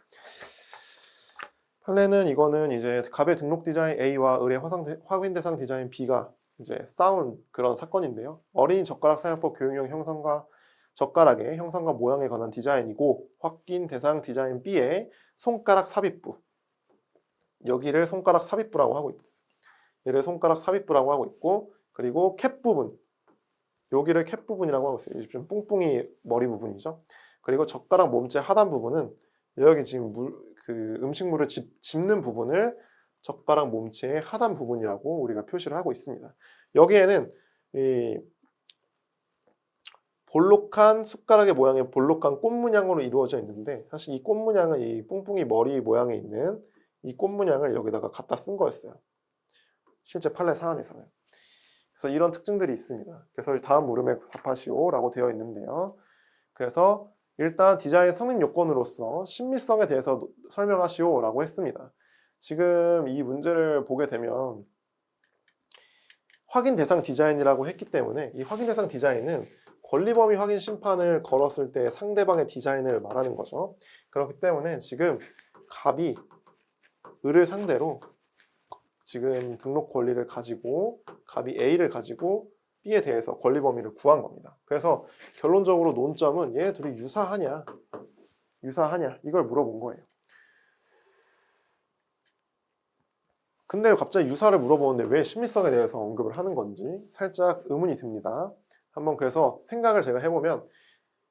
판례는 이거는 이제 갑의 등록 디자인 A와 을의 확인 대상 디자인 B가 이제 싸운 그런 사건인데요. 어린이 젓가락 사용법 교육용 형상과 젓가락의 형상과 모양에 관한 디자인이고 확인 대상 디자인 B의 손가락 삽입부, 여기를 손가락 삽입부라고 하고 있어요. 얘를 손가락 삽입부라고 하고 있고, 그리고 캡 부분, 여기를 캡 부분이라고 하고 있어요. 좀 뿡뿡이 머리 부분이죠. 그리고 젓가락 몸체 하단 부분은 여기 지금 음식물을 집는 부분을 젓가락 몸체의 하단 부분이라고 우리가 표시를 하고 있습니다. 여기에는 이 볼록한 숟가락의 모양의 볼록한 꽃 문양으로 이루어져 있는데, 사실 이 꽃 문양은 이 뿡뿡이 머리 모양에 있는 이 꽃 문양을 여기다가 갖다 쓴 거였어요. 실제 판례 사안에서는. 그래서 이런 특징들이 있습니다. 그래서 다음 물음에 답하시오라고 되어 있는데요. 그래서 일단 디자인 성립 요건으로서 신미성에 대해서 설명하시오라고 했습니다. 지금 이 문제를 보게 되면 확인 대상 디자인이라고 했기 때문에 이 확인 대상 디자인은 권리범위 확인 심판을 걸었을 때 상대방의 디자인을 말하는 거죠. 그렇기 때문에 지금 갑이 을을 상대로 지금 등록 권리를 가지고 갑이 A를 가지고 B에 대해서 권리 범위를 구한 겁니다. 그래서 결론적으로 논점은 얘 둘이 유사하냐 이걸 물어본 거예요. 근데 갑자기 유사를 물어보는데 왜 신미성에 대해서 언급을 하는 건지 살짝 의문이 듭니다. 한번 그래서 생각을 제가 해보면,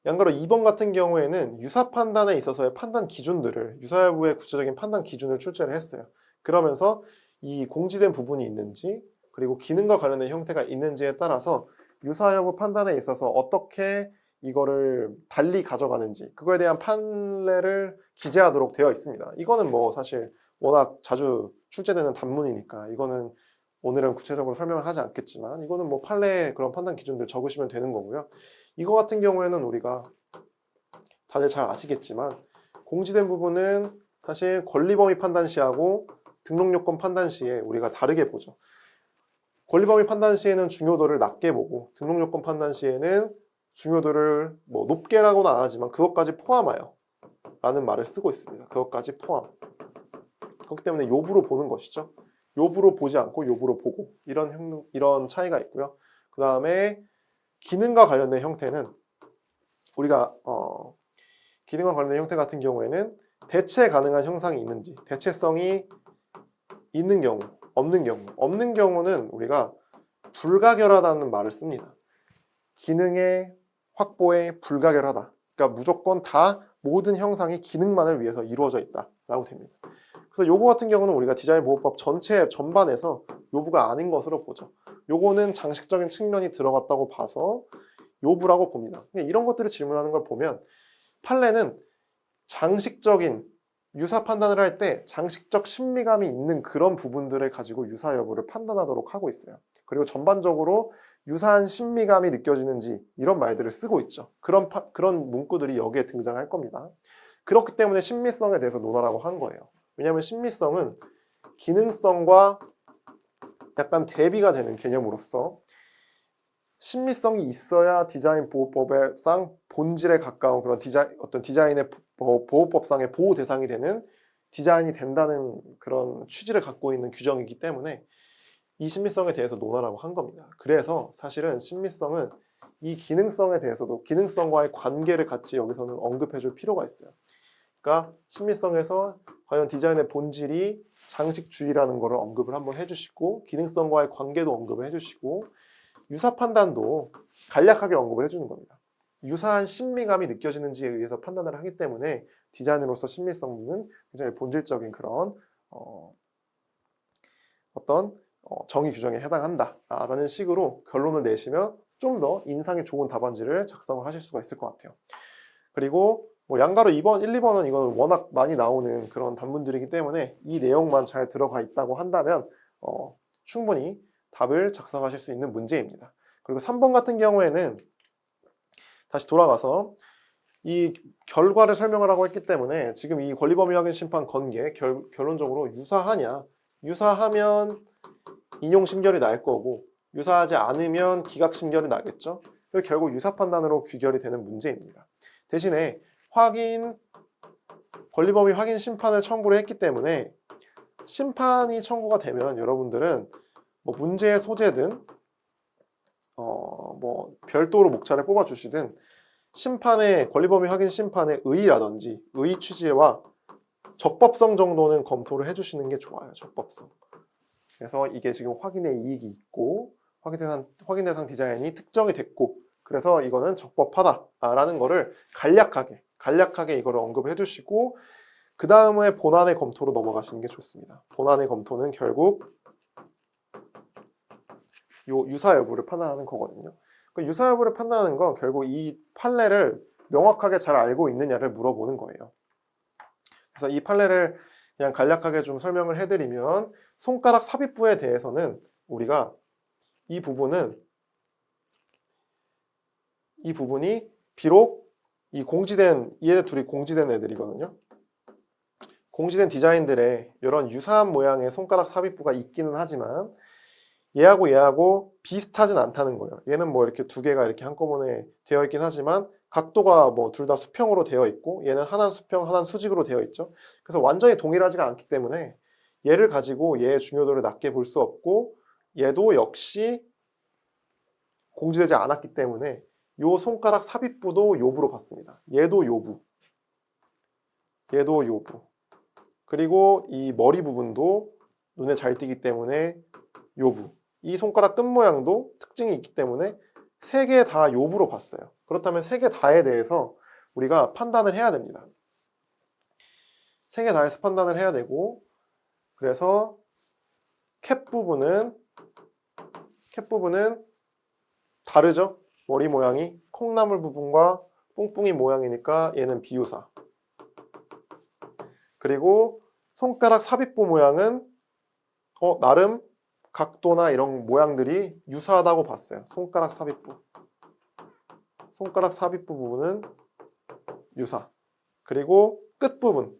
양가로 2번 같은 경우에는 유사 판단에 있어서의 판단 기준들을, 유사 여부의 구체적인 판단 기준을 출제를 했어요. 그러면서 이 공지된 부분이 있는지, 그리고 기능과 관련된 형태가 있는지에 따라서 유사 여부 판단에 있어서 어떻게 이거를 달리 가져가는지, 그거에 대한 판례를 기재하도록 되어 있습니다. 이거는 뭐 사실 워낙 자주 출제되는 단문이니까 이거는 오늘은 구체적으로 설명을 하지 않겠지만, 이거는 뭐 판례에 그런 판단 기준들 적으시면 되는 거고요. 이거 같은 경우에는 우리가 다들 잘 아시겠지만 공지된 부분은 사실 권리범위 판단 시하고 등록요건 판단 시에 우리가 다르게 보죠. 권리범위 판단 시에는 중요도를 낮게 보고, 등록요건 판단 시에는 중요도를 뭐 높게라고는 안 하지만 그것까지 포함하여 라는 말을 쓰고 있습니다. 그것까지 포함. 그렇기 때문에 요부로 보는 것이죠. 요부로 보지 않고 요부로 보고, 이런 차이가 있고요. 그 다음에 기능과 관련된 형태는 우리가 기능과 관련된 형태 같은 경우에는 대체 가능한 형상이 있는지, 대체성이 있는 경우, 없는 경우는 우리가 불가결하다는 말을 씁니다. 기능의 확보에 불가결하다. 그러니까 무조건 다 모든 형상이 기능만을 위해서 이루어져 있다라고 됩니다. 그래서 요거 같은 경우는 우리가 디자인 보호법 전체 전반에서 요부가 아닌 것으로 보죠. 요거는 장식적인 측면이 들어갔다고 봐서 요부라고 봅니다. 이런 것들을 질문하는 걸 보면 판례는 장식적인 유사 판단을 할 때 장식적 신미감이 있는 그런 부분들을 가지고 유사 여부를 판단하도록 하고 있어요. 그리고 전반적으로 유사한 신미감이 느껴지는지 이런 말들을 쓰고 있죠. 그런 문구들이 여기에 등장할 겁니다. 그렇기 때문에 신미성에 대해서 논하라고 한 거예요. 왜냐하면 신미성은 기능성과 약간 대비가 되는 개념으로서 신미성이 있어야 디자인 보호법상 본질에 가까운 그런 어떤 디자인의 보호법상의 보호 대상이 되는 디자인이 된다는 그런 취지를 갖고 있는 규정이기 때문에 이 신미성에 대해서 논하라고 한 겁니다. 그래서 사실은 신미성은 이 기능성에 대해서도 기능성과의 관계를 같이 여기서는 언급해 줄 필요가 있어요. 그러니까 신미성에서 과연 디자인의 본질이 장식주의라는 것을 언급을 한번 해주시고, 기능성과의 관계도 언급을 해주시고, 유사 판단도 간략하게 언급을 해주는 겁니다. 유사한 신미감이 느껴지는지에 의해서 판단을 하기 때문에 디자인으로서 신미성은 굉장히 본질적인 그런 어떤 정의 규정에 해당한다라는 식으로 결론을 내시면 좀 더 인상이 좋은 답안지를 작성을 하실 수가 있을 것 같아요. 그리고 뭐 양가로 2번, 1, 2번은 이건 워낙 많이 나오는 그런 단문들이기 때문에 이 내용만 잘 들어가 있다고 한다면 충분히 답을 작성하실 수 있는 문제입니다. 그리고 3번 같은 경우에는 다시 돌아가서 이 결과를 설명을 하고 했기 때문에 지금 이 권리범위 확인 심판 건개 결론적으로 유사하냐, 유사하면 인용 심결이 날 거고 유사하지 않으면 기각 심결이 나겠죠. 그리고 결국 유사 판단으로 귀결이 되는 문제입니다. 대신에 권리범위 확인 심판을 청구를 했기 때문에 심판이 청구가 되면 여러분들은 뭐 문제의 소재든 뭐 별도로 목차를 뽑아주시든 심판의 권리범위 확인 심판의 의의라든지 의의 취지와 적법성 정도는 검토를 해주시는 게 좋아요. 적법성. 그래서 이게 지금 확인의 이익이 있고 확인 대상 디자인이 특정이 됐고 그래서 이거는 적법하다라는 거를 간략하게 이거를 언급을 해주시고 그 다음에 본안의 검토로 넘어가시는 게 좋습니다. 본안의 검토는 결국 요 유사 여부를 판단하는 거거든요. 그 유사 여부를 판단하는 건 결국 이 판례를 명확하게 잘 알고 있느냐를 물어보는 거예요. 그래서 이 판례를 그냥 간략하게 좀 설명을 해드리면 손가락 삽입부에 대해서는 우리가 이 부분이 비록 얘네 둘이 공지된 애들이거든요. 공지된 디자인들에 이런 유사한 모양의 손가락 삽입부가 있기는 하지만 얘하고 비슷하진 않다는 거예요. 얘는 뭐 이렇게 두 개가 이렇게 한꺼번에 되어 있긴 하지만 각도가 뭐 둘 다 수평으로 되어 있고 얘는 하나는 수평, 하나는 수직으로 되어 있죠. 그래서 완전히 동일하지가 않기 때문에 얘를 가지고 얘의 중요도를 낮게 볼 수 없고 얘도 역시 공지되지 않았기 때문에 요 손가락 삽입부도 요부로 봤습니다. 얘도 요부. 그리고 이 머리 부분도 눈에 잘 띄기 때문에 요부. 이 손가락 끝 모양도 특징이 있기 때문에 세 개 다 요부로 봤어요. 그렇다면 세 개 다에 대해서 우리가 판단을 해야 됩니다. 세 개 다에서 판단을 해야 되고 그래서 캡 부분은 다르죠? 머리 모양이 콩나물 부분과 뿡뿡이 모양이니까 얘는 비유사. 그리고 손가락 삽입부 모양은 나름 각도나 이런 모양들이 유사하다고 봤어요. 손가락 삽입부 부분은 유사. 그리고 끝 부분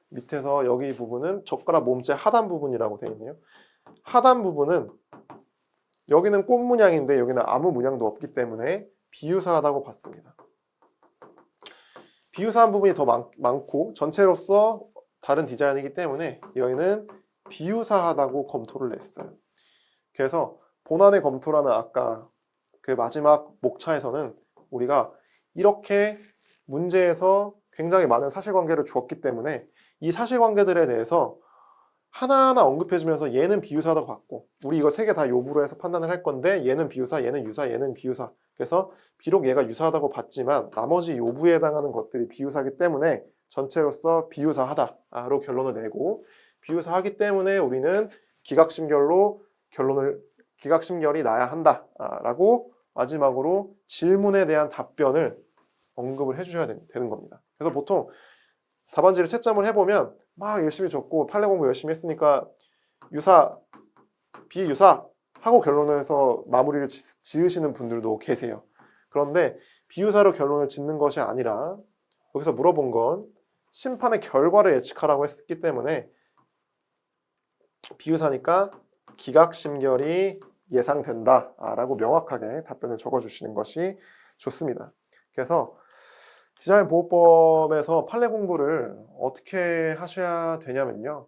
밑에서 여기 부분은 젓가락 몸체 하단 부분이라고 되어 있네요. 하단 부분은 여기는 꽃 문양인데 여기는 아무 문양도 없기 때문에 비유사하다고 봤습니다. 비유사한 부분이 더 많고 전체로서 다른 디자인이기 때문에 여기는 비유사하다고 검토를 냈어요. 그래서 본안의 검토라는 아까 그 마지막 목차에서는 우리가 이렇게 문제에서 굉장히 많은 사실관계를 주었기 때문에 이 사실관계들에 대해서 하나하나 언급해주면서 얘는 비유사하다고 봤고 우리 이거 세 개 다 요부로 해서 판단을 할 건데 얘는 비유사, 얘는 유사, 얘는 비유사. 그래서 비록 얘가 유사하다고 봤지만 나머지 요부에 해당하는 것들이 비유사하기 때문에 전체로서 비유사하다로 결론을 내고 비유사하기 때문에 우리는 기각심결이 나야 한다라고 마지막으로 질문에 대한 답변을 언급을 해주셔야 되는 겁니다. 그래서 보통 답안지를 채점을 해보면 막 열심히 적고 판례 공부 열심히 했으니까 유사, 비유사 하고 결론을 해서 마무리를 지으시는 분들도 계세요. 그런데 비유사로 결론을 짓는 것이 아니라 여기서 물어본 건 심판의 결과를 예측하라고 했기 때문에 비유사니까 기각심결이 예상된다라고 명확하게 답변을 적어주시는 것이 좋습니다. 그래서 디자인 보호법에서 판례 공부를 어떻게 하셔야 되냐면요.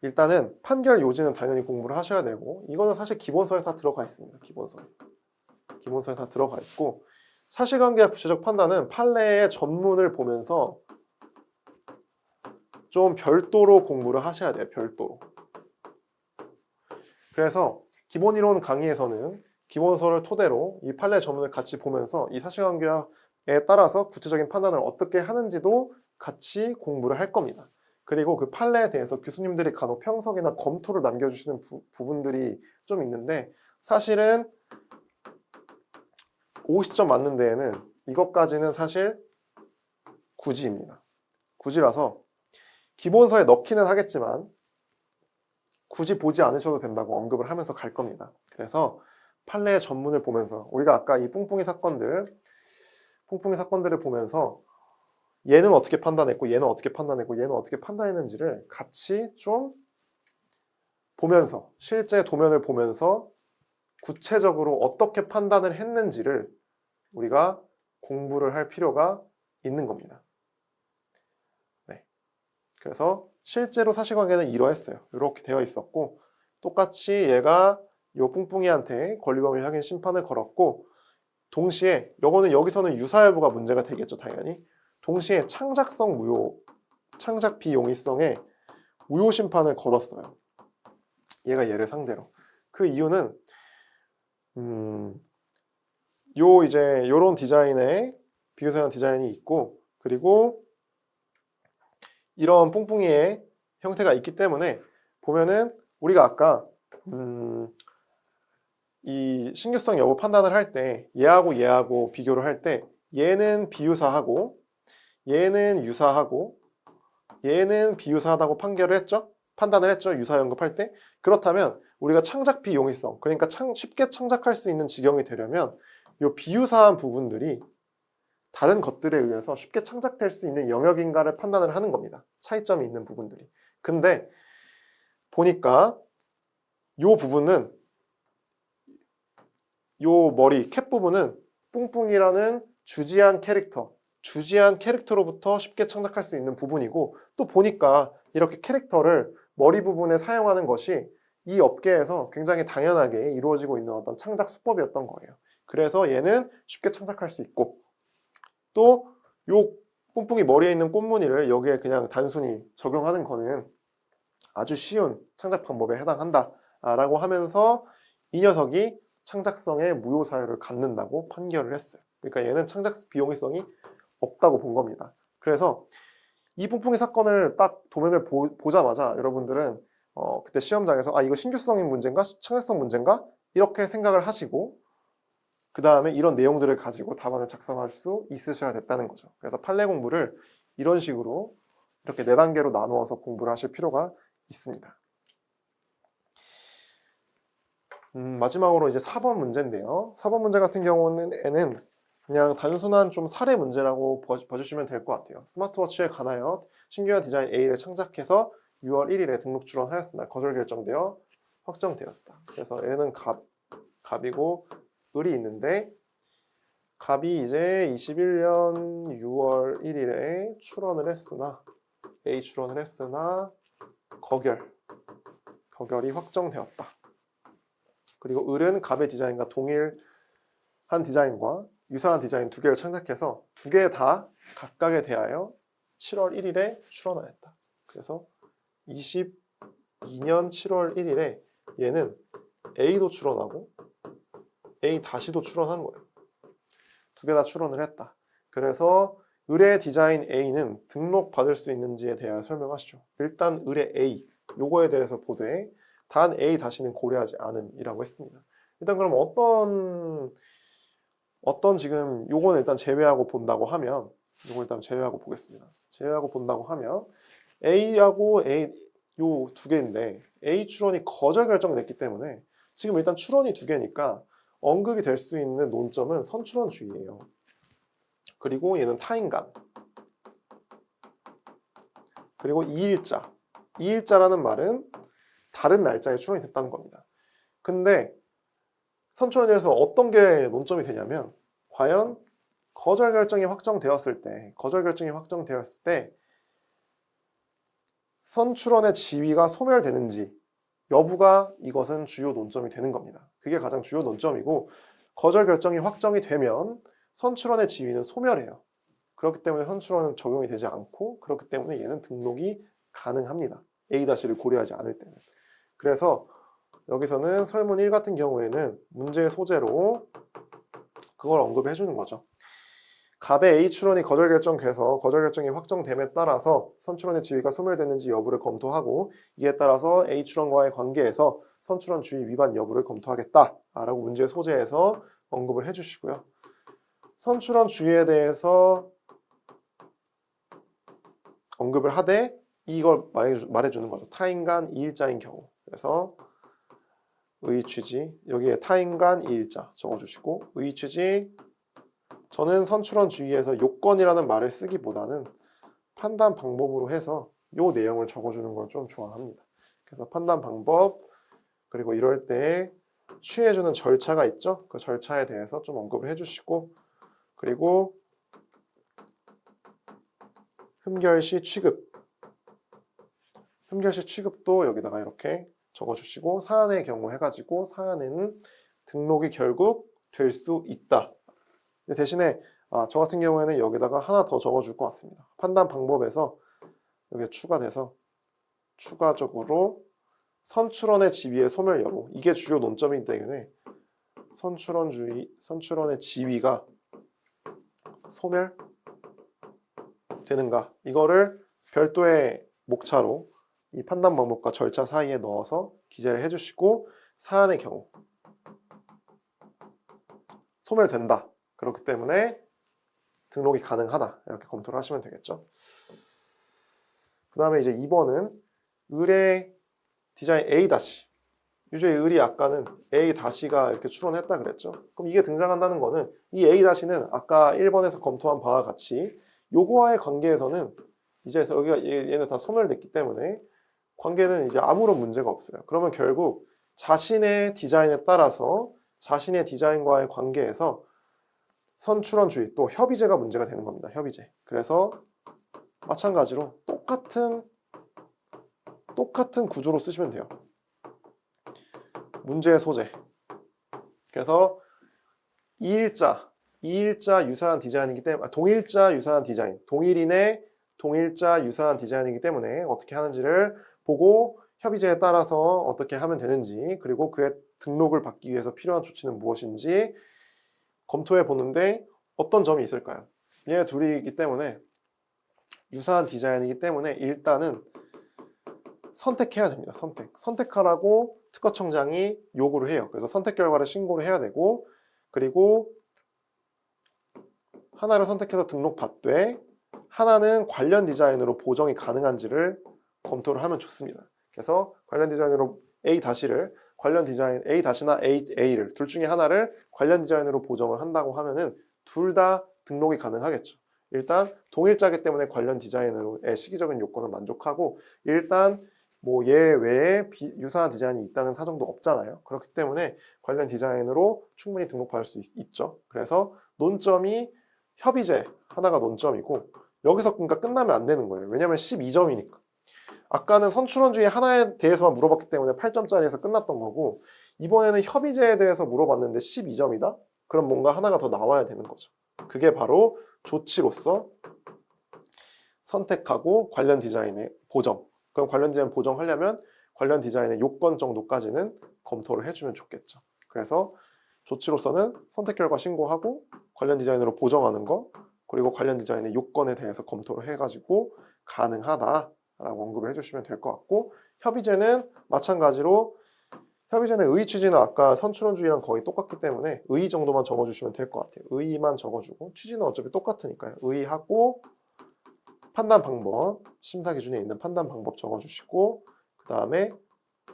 일단은 판결 요지는 당연히 공부를 하셔야 되고 이거는 사실 기본서에 다 들어가 있습니다. 기본서에 다 들어가 있고 사실관계와 구체적 판단은 판례의 전문을 보면서 좀 별도로 공부를 하셔야 돼요. 별도로. 그래서 기본이론 강의에서는 기본서를 토대로 이 판례 전문을 같이 보면서 이 사실관계에 따라서 구체적인 판단을 어떻게 하는지도 같이 공부를 할 겁니다. 그리고 그 판례에 대해서 교수님들이 간혹 평석이나 검토를 남겨주시는 부분들이 좀 있는데 사실은 50점 맞는 데에는 이것까지는 사실 구지입니다. 구지라서 기본서에 넣기는 하겠지만 굳이 보지 않으셔도 된다고 언급을 하면서 갈 겁니다. 그래서 판례의 전문을 보면서 우리가 아까 이 뿡뿡이 사건들을 보면서 얘는 어떻게 판단했고 얘는 어떻게 판단했고 얘는 어떻게 판단했는지를 같이 좀 보면서 실제 도면을 보면서 구체적으로 어떻게 판단을 했는지를 우리가 공부를 할 필요가 있는 겁니다. 네. 그래서 실제로 사실관계는 이러했어요. 이렇게 되어 있었고 똑같이 얘가 요 뿡뿡이한테 권리범위 확인 심판을 걸었고 동시에 요거는 여기서는 유사 여부가 문제가 되겠죠, 당연히. 동시에 창작성 무효, 창작 비용의성에 무효 심판을 걸었어요. 얘가 얘를 상대로. 그 이유는 요 이제 요런 디자인의 비교사용 디자인이 있고 그리고 이런 뿡뿡이의 형태가 있기 때문에 보면은 우리가 아까 이 신규성 여부 판단을 할 때 얘하고 비교를 할 때 얘는 비유사하고 얘는 유사하고 얘는 비유사하다고 판단을 했죠. 유사 연급할 때. 그렇다면 우리가 창작 비용의성, 그러니까 쉽게 창작할 수 있는 지경이 되려면 이 비유사한 부분들이 다른 것들에 의해서 쉽게 창작될 수 있는 영역인가를 판단을 하는 겁니다. 차이점이 있는 부분들이. 근데 보니까 이 부분은 요 머리 캡 부분은 뿡뿡이라는 주지한 캐릭터로부터 쉽게 창작할 수 있는 부분이고 또 보니까 이렇게 캐릭터를 머리 부분에 사용하는 것이 이 업계에서 굉장히 당연하게 이루어지고 있는 어떤 창작 수법이었던 거예요. 그래서 얘는 쉽게 창작할 수 있고 또 요 뿡뿡이 머리에 있는 꽃무늬를 여기에 그냥 단순히 적용하는 거는 아주 쉬운 창작 방법에 해당한다 라고 하면서 이 녀석이 창작성의 무효 사유를 갖는다고 판결을 했어요. 그러니까 얘는 창작 비용의성이 없다고 본 겁니다. 그래서 이 뿡뿡이 사건을 딱 도면을 보자마자 여러분들은 그때 시험장에서 이거 신규성인 문제인가? 창작성 문제인가? 이렇게 생각을 하시고 그 다음에 이런 내용들을 가지고 답안을 작성할 수 있으셔야 됐다는 거죠. 그래서 판례 공부를 이런 식으로 이렇게 4단계로 나누어서 공부를 하실 필요가 있습니다. 마지막으로 이제 4번 문제인데요. 4번 문제 같은 경우에는 그냥 단순한 좀 사례 문제라고 봐주시면 될 것 같아요. 스마트워치에 관하여 신규한 디자인 A를 창작해서 6월 1일에 등록 출원하였으나 거절 결정되어 확정되었다. 그래서 얘는 갑이고 을이 있는데 갑이 이제 21년 6월 1일에 A 출원을 했으나 거결이 확정되었다. 그리고 을은 갑의 디자인과 동일한 디자인과 유사한 디자인 2개를 창작해서 2개 다 각각에 대하여 7월 1일에 출원하였다. 그래서 22년 7월 1일에 얘는 A도 출원하고 A-도 출원한 거예요. 2개 다 출원을 했다. 그래서 을의 디자인 A는 등록받을 수 있는지에 대하여 설명하시죠. 일단 을의 A, 요거에 대해서 보되 단 A-는 고려하지 않음이라고 했습니다. 일단 그럼 어떤 지금 요거는 일단 제외하고 본다고 하면 요거 일단 제외하고 보겠습니다. 제외하고 본다고 하면 A하고 A 요 2개인데 A 출원이 거절 결정됐기 때문에 지금 일단 출원이 2개니까 언급이 될 수 있는 논점은 선출원주의예요. 그리고 얘는 타인간. 그리고 2일자. 2일자라는 말은 다른 날짜에 출원이 됐다는 겁니다. 근데 선출원에 대해서 어떤 게 논점이 되냐면 과연 거절 결정이 확정되었을 때 선출원의 지위가 소멸되는지 여부가 이것은 주요 논점이 되는 겁니다. 그게 가장 주요 논점이고 거절 결정이 확정이 되면 선출원의 지위는 소멸해요. 그렇기 때문에 선출원은 적용이 되지 않고 그렇기 때문에 얘는 등록이 가능합니다. A-를 고려하지 않을 때는. 그래서 여기서는 설문 1 같은 경우에는 문제의 소재로 그걸 언급해 주는 거죠. 갑의 A 출원이 거절 결정돼서 거절 결정이 확정됨에 따라서 선출원의 지위가 소멸됐는지 여부를 검토하고 이에 따라서 A 출원과의 관계에서 선출원 주의 위반 여부를 검토하겠다라고 문제의 소재에서 언급을 해주시고요. 선출원 주의에 대해서 언급을 하되 이걸 말해주는 거죠. 타인간 2일자인 경우. 그래서 의취지 여기에 타인간 2일자 적어주시고 의취지 저는 선출원 주의에서 요건이라는 말을 쓰기보다는 판단 방법으로 해서 요 내용을 적어주는 걸 좀 좋아합니다. 그래서 판단 방법 그리고 이럴 때 취해주는 절차가 있죠. 그 절차에 대해서 좀 언급을 해주시고 그리고 흠결시 취급도 여기다가 이렇게 적어주시고 사안의 경우 해가지고 사안에는 등록이 결국 될 수 있다. 대신에 저 같은 경우에는 여기다가 하나 더 적어줄 것 같습니다. 판단 방법에서 여기 추가돼서 추가적으로 선출원의 지위의 소멸 여부, 이게 주요 논점이기 때문에 선출원의 지위가 소멸되는가, 이거를 별도의 목차로 이 판단 방법과 절차 사이에 넣어서 기재를 해주시고 사안의 경우 소멸된다. 그렇기 때문에 등록이 가능하다. 이렇게 검토를 하시면 되겠죠. 그 다음에 이제 2번은 의뢰 디자인 A-. 유저의 의리 아까는 A-가 이렇게 출원했다 그랬죠. 그럼 이게 등장한다는 거는 이 A-는 아까 1번에서 검토한 바와 같이 요거와의 관계에서는 이제 여기가 얘는 다 소멸됐기 때문에 관계는 이제 아무런 문제가 없어요. 그러면 결국 자신의 디자인에 따라서 자신의 디자인과의 관계에서 선출원주의 또 협의제가 문제가 되는 겁니다. 협의제. 그래서 마찬가지로 똑같은 구조로 쓰시면 돼요. 문제의 소재. 그래서 이일자 유사한 디자인이기 때문에 동일자 유사한 디자인, 동일인의 동일자 유사한 디자인이기 때문에 어떻게 하는지를 보고 협의제에 따라서 어떻게 하면 되는지, 그리고 그의 등록을 받기 위해서 필요한 조치는 무엇인지 검토해 보는데 어떤 점이 있을까요? 얘 둘이기 때문에 유사한 디자인이기 때문에 일단은 선택해야 됩니다. 선택하라고 특허청장이 요구를 해요. 그래서 선택 결과를 신고를 해야 되고, 그리고 하나를 선택해서 등록받되 하나는 관련 디자인으로 보정이 가능한지를 검토를 하면 좋습니다. 그래서 관련 디자인으로 A-를 관련 디자인 A-나 A를 둘 중에 하나를 관련 디자인으로 보정을 한다고 하면은 둘 다 등록이 가능하겠죠. 일단 동일자기 때문에 관련 디자인으로의 시기적인 요건은 만족하고, 일단 뭐 얘 외에 유사한 디자인이 있다는 사정도 없잖아요. 그렇기 때문에 관련 디자인으로 충분히 등록받을 수 있죠. 그래서 논점이 협의제 하나가 논점이고, 여기서 그러니까 끝나면 안 되는 거예요. 왜냐하면 12점이니까. 아까는 선출원주의 하나에 대해서만 물어봤기 때문에 8점짜리에서 끝났던 거고, 이번에는 협의제에 대해서 물어봤는데 12점이다? 그럼 뭔가 하나가 더 나와야 되는 거죠. 그게 바로 조치로서 선택하고 관련 디자인의 보정. 그럼 관련 디자인 보정하려면 관련 디자인의 요건 정도까지는 검토를 해주면 좋겠죠. 그래서 조치로서는 선택 결과 신고하고 관련 디자인으로 보정하는 거, 그리고 관련 디자인의 요건에 대해서 검토를 해가지고 가능하다라고 언급을 해주시면 될 것 같고, 협의제는 마찬가지로 협의제는 의의 취지는 아까 선출원주의랑 거의 똑같기 때문에 의의 정도만 적어주시면 될 것 같아요. 의의만 적어주고 취지는 어차피 똑같으니까요. 의의하고 판단 방법, 심사 기준에 있는 판단 방법 적어주시고, 그 다음에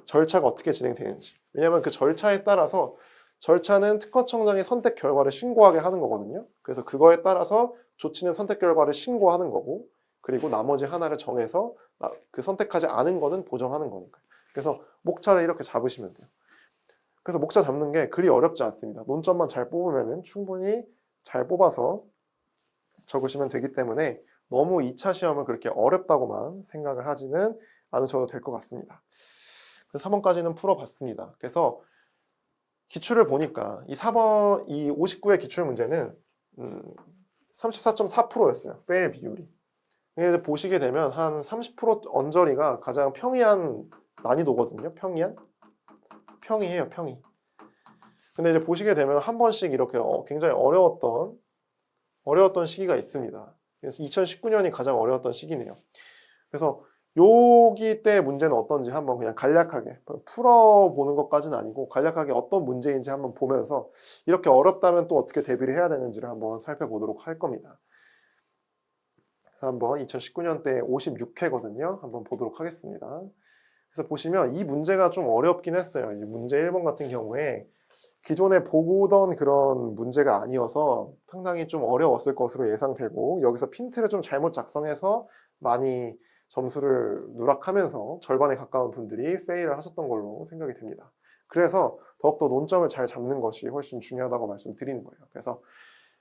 절차가 어떻게 진행되는지. 왜냐하면 그 절차에 따라서 절차는 특허청장이 선택 결과를 신고하게 하는 거거든요. 그래서 그거에 따라서 조치는 선택 결과를 신고하는 거고, 그리고 나머지 하나를 정해서 그 선택하지 않은 거는 보정하는 거니까요. 그래서 목차를 이렇게 잡으시면 돼요. 그래서 목차 잡는 게 그리 어렵지 않습니다. 논점만 잘 뽑으면 충분히 잘 뽑아서 적으시면 되기 때문에 너무 2차 시험을 그렇게 어렵다고만 생각을 하지는 않으셔도 될 것 같습니다. 그래서 3번까지는 풀어봤습니다. 그래서 기출을 보니까 이 4번, 이 59의 기출 문제는 34.4%였어요. 페일 비율이. 이제 보시게 되면 한 30% 언저리가 가장 평이한 난이도거든요. 평이해요, 평이. 근데 이제 보시게 되면 한 번씩 이렇게 굉장히 어려웠던 시기가 있습니다. 그래서 2019년이 가장 어려웠던 시기네요. 그래서 여기 때 문제는 어떤지 한번 그냥 간략하게 풀어보는 것까지는 아니고 간략하게 어떤 문제인지 한번 보면서 이렇게 어렵다면 또 어떻게 대비를 해야 되는지를 한번 살펴보도록 할 겁니다. 그래서 한번 2019년 때 56회거든요. 한번 보도록 하겠습니다. 그래서 보시면 이 문제가 좀 어렵긴 했어요. 이 문제 1번 같은 경우에 기존에 보던 그런 문제가 아니어서 상당히 좀 어려웠을 것으로 예상되고, 여기서 핀트를 좀 잘못 작성해서 많이 점수를 누락하면서 절반에 가까운 분들이 페일을 하셨던 걸로 생각이 됩니다. 그래서 더욱더 논점을 잘 잡는 것이 훨씬 중요하다고 말씀드리는 거예요. 그래서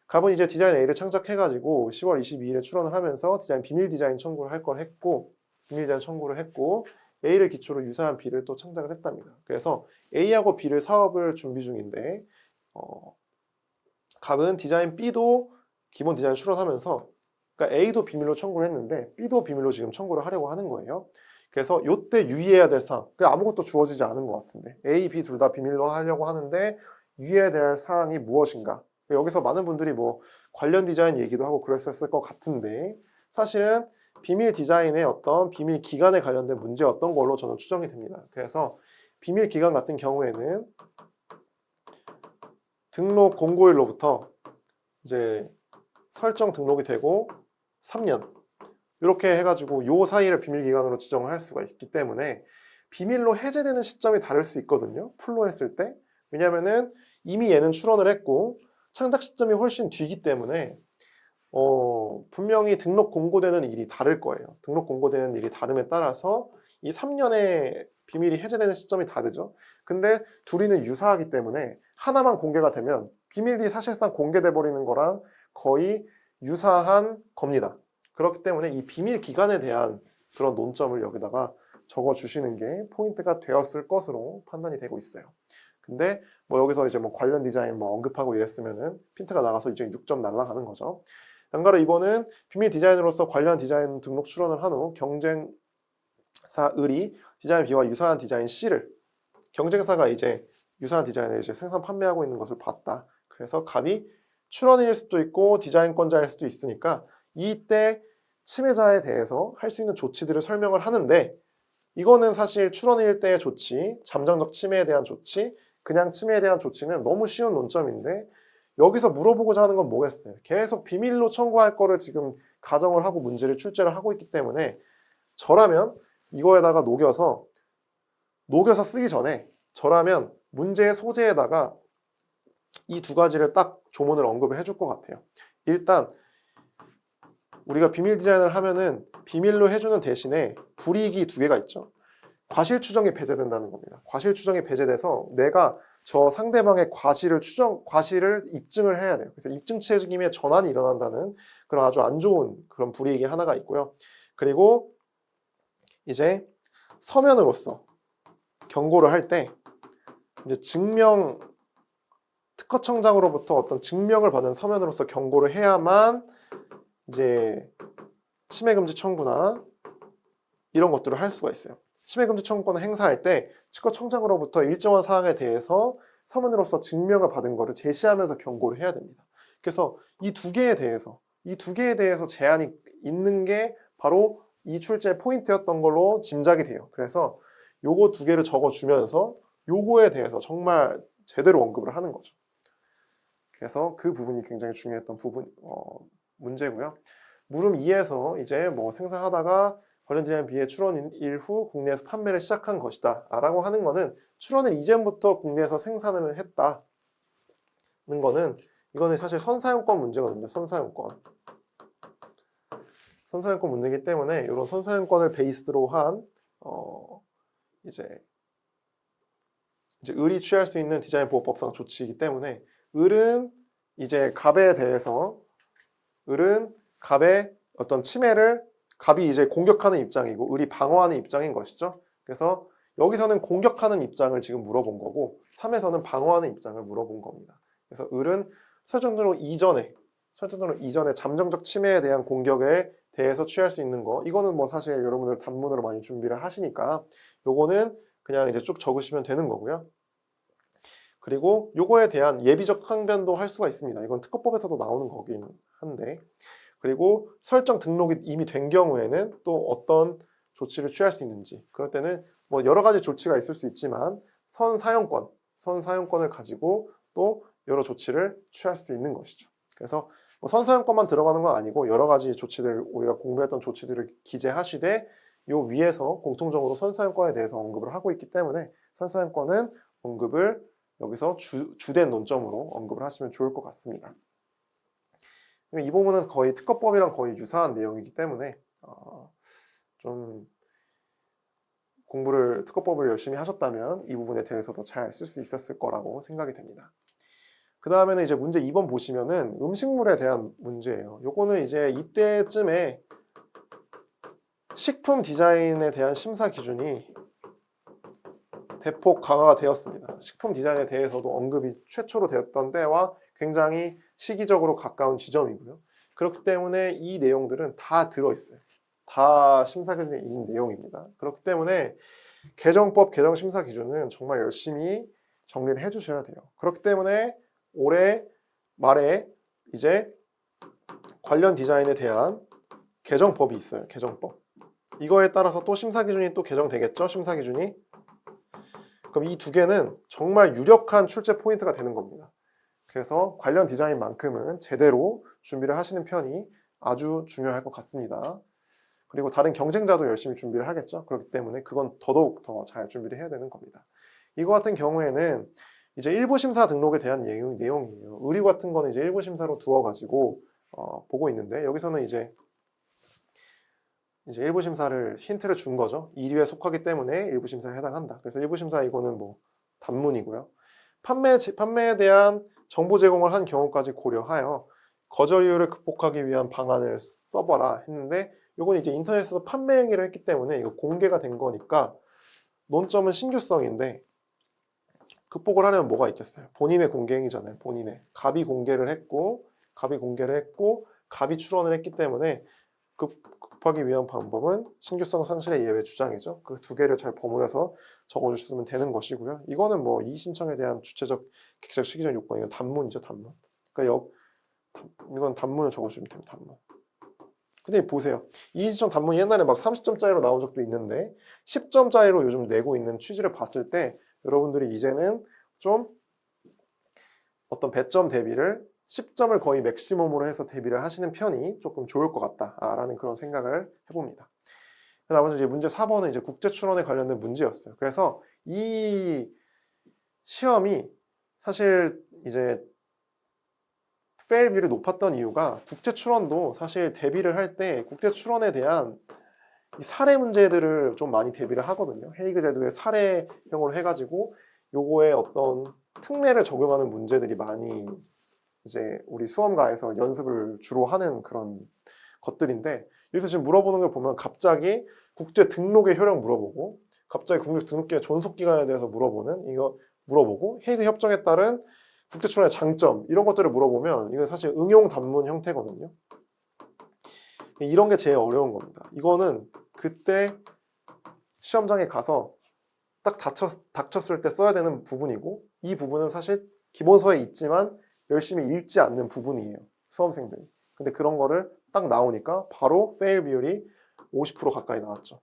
갑은 이제 디자인 A를 창작해가지고 10월 22일에 출원을 하면서 비밀 디자인 청구를 할 걸 했고, 비밀 디자인 청구를 했고, A를 기초로 유사한 B를 또 창작을 했답니다. 그래서 A하고 B를 사업을 준비 중인데 갑은 디자인 B도 기본 디자인 출원하면서 그러니까 A도 비밀로 청구를 했는데 B도 비밀로 지금 청구를 하려고 하는 거예요. 그래서 요때 유의해야 될 사항, 아무것도 주어지지 않은 것 같은데 A, B 둘 다 비밀로 하려고 하는데 유의해야 될 사항이 무엇인가? 여기서 많은 분들이 뭐 관련 디자인 얘기도 하고 그랬었을 것 같은데 사실은 비밀 디자인의 어떤 비밀 기간에 관련된 문제였던 걸로 저는 추정이 됩니다. 그래서 비밀 기간 같은 경우에는 등록 공고일로부터 이제 설정 등록이 되고 3년 이렇게 해가지고 요 사이를 비밀 기간으로 지정을 할 수가 있기 때문에 비밀로 해제되는 시점이 다를 수 있거든요. 풀로 했을 때. 왜냐면은 이미 얘는 출원을 했고 창작 시점이 훨씬 뒤기 때문에 분명히 등록 공고되는 일이 다를 거예요. 등록 공고되는 일이 다름에 따라서 이 3년의 비밀이 해제되는 시점이 다르죠. 근데 둘이는 유사하기 때문에 하나만 공개가 되면 비밀이 사실상 공개돼 버리는 거랑 거의 유사한 겁니다. 그렇기 때문에 이 비밀 기간에 대한 그런 논점을 여기다가 적어 주시는 게 포인트가 되었을 것으로 판단이 되고 있어요. 근데 뭐 여기서 이제 뭐 관련 디자인 뭐 언급하고 이랬으면은 핀트가 나가서 이제 6점 날라가는 거죠. 양가로 이번은 비밀 디자인으로서 관련 디자인 등록 출원을 한 후 경쟁사 을이 디자인 B와 유사한 디자인 C를 경쟁사가 이제 유사한 디자인을 이제 생산 판매하고 있는 것을 봤다. 그래서 갑이 출원일 수도 있고 디자인권자일 수도 있으니까 이때 침해자에 대해서 할 수 있는 조치들을 설명을 하는데 이거는 사실 출원일 때의 조치, 잠정적 침해에 대한 조치, 그냥 침해에 대한 조치는 너무 쉬운 논점인데 여기서 물어보고자 하는 건 뭐겠어요? 계속 비밀로 청구할 거를 지금 가정을 하고 문제를 출제를 하고 있기 때문에 저라면 이거에다가 녹여서 쓰기 전에 저라면 문제의 소재에다가 이 두 가지를 딱 조문을 언급을 해줄 것 같아요. 일단 우리가 비밀 디자인을 하면은 비밀로 해주는 대신에 불이익이 두 개가 있죠. 과실 추정이 배제된다는 겁니다. 과실 추정이 배제돼서 내가 저 상대방의 과실을 입증을 해야 돼요. 그래서 입증 책임의 전환이 일어난다는 그런 아주 안 좋은 그런 불이익이 하나가 있고요. 그리고 이제 서면으로서 경고를 할 때 이제 특허청장으로부터 어떤 증명을 받은 서면으로서 경고를 해야만 이제 침해금지 청구나 이런 것들을 할 수가 있어요. 침해금지 청구권을 행사할 때 특허청장으로부터 일정한 사항에 대해서 서면으로서 증명을 받은 것을 제시하면서 경고를 해야 됩니다. 그래서 이 두 개에 대해서 제한이 있는 게 바로 이 출제의 포인트였던 걸로 짐작이 돼요. 그래서 요거 두 개를 적어주면서 요거에 대해서 정말 제대로 언급을 하는 거죠. 그래서 그 부분이 굉장히 중요했던 문제고요. 물음 2에서 이제 뭐 생산하다가 관련 디자인 B의 출원일 후 국내에서 판매를 시작한 것이다 라고 하는 거는 출원을 이전부터 국내에서 생산을 했다는 거는 이거는 사실 선사용권 문제거든요. 선사용권 문제이기 때문에 이런 선사용권을 베이스로 한 이제 을이 취할 수 있는 디자인 보호법상 조치이기 때문에 을은 갑의 어떤 침해를 갑이 이제 공격하는 입장이고 을이 방어하는 입장인 것이죠. 그래서 여기서는 공격하는 입장을 지금 물어본 거고 3에서는 방어하는 입장을 물어본 겁니다. 그래서 을은 설정등록 이전에 잠정적 침해에 대한 공격에 대해서 취할 수 있는 거 이거는 뭐 사실 여러분들 단문으로 많이 준비를 하시니까 요거는 그냥 이제 쭉 적으시면 되는 거고요. 그리고 요거에 대한 예비적 항변도 할 수가 있습니다. 이건 특허법에서도 나오는 거긴 한데 그리고 설정 등록이 이미 된 경우에는 또 어떤 조치를 취할 수 있는지 그럴 때는 뭐 여러 가지 조치가 있을 수 있지만 선사용권을 가지고 또 여러 조치를 취할 수도 있는 것이죠. 그래서 뭐 선사용권만 들어가는 건 아니고 여러 가지 조치들 우리가 공부했던 조치들을 기재하시되 요 위에서 공통적으로 선사용권에 대해서 언급을 하고 있기 때문에 선사용권은 언급을 여기서 주된 논점으로 언급을 하시면 좋을 것 같습니다. 이 부분은 거의 특허법이랑 거의 유사한 내용이기 때문에 좀 특허법을 열심히 하셨다면 이 부분에 대해서도 잘 쓸 수 있었을 거라고 생각이 됩니다. 그 다음에는 이제 문제 2번 보시면은 음식물에 대한 문제예요. 요거는 이제 이때쯤에 식품 디자인에 대한 심사 기준이 대폭 강화가 되었습니다. 식품 디자인에 대해서도 언급이 최초로 되었던 때와 굉장히 시기적으로 가까운 지점이고요. 그렇기 때문에 이 내용들은 다 들어있어요. 다 심사 기준에 있는 내용입니다. 그렇기 때문에 개정법 개정 심사 기준은 정말 열심히 정리를 해주셔야 돼요. 그렇기 때문에 올해 말에 이제 관련 디자인에 대한 개정법이 있어요. 개정법. 이거에 따라서 또 심사 기준이 또 개정되겠죠? 심사 기준이. 그럼 이 두 개는 정말 유력한 출제 포인트가 되는 겁니다. 그래서 관련 디자인만큼은 제대로 준비를 하시는 편이 아주 중요할 것 같습니다. 그리고 다른 경쟁자도 열심히 준비를 하겠죠. 그렇기 때문에 그건 더더욱 더 잘 준비를 해야 되는 겁니다. 이거 같은 경우에는 이제 일부 심사 등록에 대한 내용이에요. 의류 같은 거는 이제 일부 심사로 두어가지고 보고 있는데 여기서는 이제 일부 심사를 힌트를 준 거죠. 2류에 속하기 때문에 일부 심사에 해당한다. 그래서 일부 심사 이거는 뭐 단문이고요. 판매에 대한 정보 제공을 한 경우까지 고려하여 거절 이유를 극복하기 위한 방안을 써봐라 했는데 이건 이제 인터넷에서 판매 행위를 했기 때문에 이거 공개가 된 거니까 논점은 신규성인데 극복을 하려면 뭐가 있겠어요? 본인의 공개 행위잖아요. 본인의 갑이 공개를 했고 갑이 추론을 했기 때문에 급하기 위한 방법은 신규성 상실의 예외 주장이죠. 그 두 개를 잘 버무려서 적어주시면 되는 것이고요. 이거는 뭐 이의신청에 대한 주체적, 객체적, 시기적 요건, 이건 단문이죠, 단문. 그러니까 이건 단문을 적어주시면 됩니다, 단문. 근데 보세요. 이의신청 단문이 옛날에 막 30점짜리로 나온 적도 있는데 10점짜리로 요즘 내고 있는 취지를 봤을 때 여러분들이 이제는 좀 어떤 배점 대비를 10점을 거의 맥시멈으로 해서 대비를 하시는 편이 조금 좋을 것 같다라는 그런 생각을 해봅니다. 나머지 이제 문제 4번은 이제 국제 출원에 관련된 문제였어요. 그래서 이 시험이 사실 이제 페일 비율이 높았던 이유가 국제 출원도 사실 대비를 할 때 국제 출원에 대한 이 사례 문제들을 좀 많이 대비를 하거든요. 헤이그 제도의 사례형으로 해가지고 요거에 어떤 특례를 적용하는 문제들이 많이 이제 우리 수험가에서 연습을 주로 하는 그런 것들인데 여기서 지금 물어보는 걸 보면 갑자기 국제 등록의 효력 물어보고 갑자기 국제 등록기의 존속 기간에 대해서 물어보고 헤이그 협정에 따른 국제 출원의 장점 이런 것들을 물어보면 이건 사실 응용 단문 형태거든요. 이런 게 제일 어려운 겁니다. 이거는 그때 시험장에 가서 딱 닥쳤을 때 써야 되는 부분이고 이 부분은 사실 기본서에 있지만 열심히 읽지 않는 부분이에요. 수험생들이. 근데 그런 거를 딱 나오니까 바로 페일 비율이 50% 가까이 나왔죠.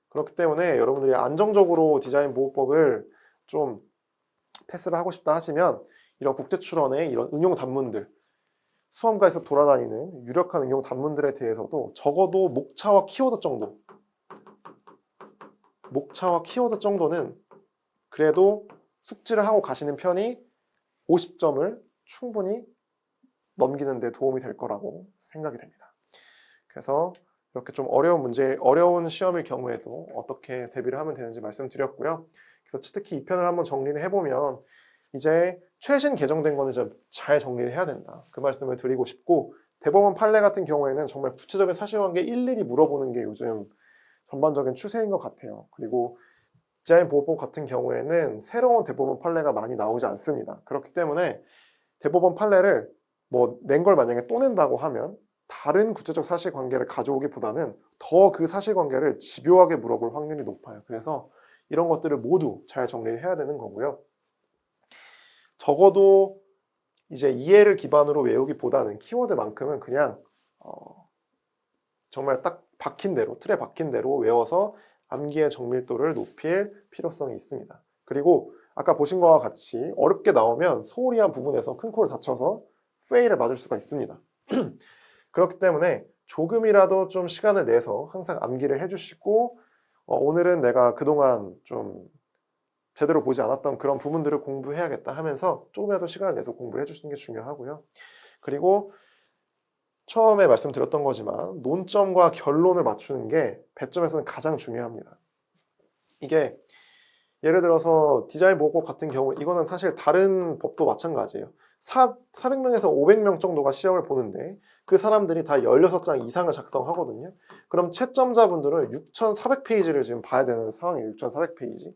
그렇기 때문에 여러분들이 안정적으로 디자인 보호법을 좀 패스를 하고 싶다 하시면 이런 국제 출원의 이런 응용 단문들 수험가에서 돌아다니는 유력한 응용 단문들에 대해서도 적어도 목차와 키워드 정도는 그래도 숙지를 하고 가시는 편이 50점을 충분히 넘기는 데 도움이 될 거라고 생각이 됩니다. 그래서 이렇게 좀 어려운 시험일 경우에도 어떻게 대비를 하면 되는지 말씀드렸고요. 그래서 특히 이 편을 한번 정리를 해보면 이제 최신 개정된 거는 잘 정리를 해야 된다. 그 말씀을 드리고 싶고 대법원 판례 같은 경우에는 정말 구체적인 사실관계 일일이 물어보는 게 요즘 전반적인 추세인 것 같아요. 그리고 디자인 보호법 같은 경우에는 새로운 대법원 판례가 많이 나오지 않습니다. 그렇기 때문에 대법원 판례를 뭐 낸 걸 만약에 또 낸다고 하면 다른 구체적 사실관계를 가져오기보다는 더 그 사실관계를 집요하게 물어볼 확률이 높아요. 그래서 이런 것들을 모두 잘 정리를 해야 되는 거고요. 적어도 이제 이해를 기반으로 외우기보다는 키워드만큼은 그냥 정말 딱 틀에 박힌 대로 외워서 암기의 정밀도를 높일 필요성이 있습니다. 그리고 아까 보신 것과 같이 어렵게 나오면 소홀히한 부분에서 큰 코를 다쳐서 페일을 맞을 수가 있습니다. 그렇기 때문에 조금이라도 좀 시간을 내서 항상 암기를 해주시고 오늘은 내가 그동안 좀 제대로 보지 않았던 그런 부분들을 공부해야겠다 하면서 조금이라도 시간을 내서 공부를 해주시는 게 중요하고요. 그리고 처음에 말씀드렸던 거지만 논점과 결론을 맞추는 게 배점에서는 가장 중요합니다. 이게 예를 들어서 디자인 보호법 같은 경우 이거는 사실 다른 법도 마찬가지예요. 400명에서 500명 정도가 시험을 보는데 그 사람들이 다 16장 이상을 작성하거든요. 그럼 채점자분들은 6,400페이지를 지금 봐야 되는 상황이에요. 6,400페이지.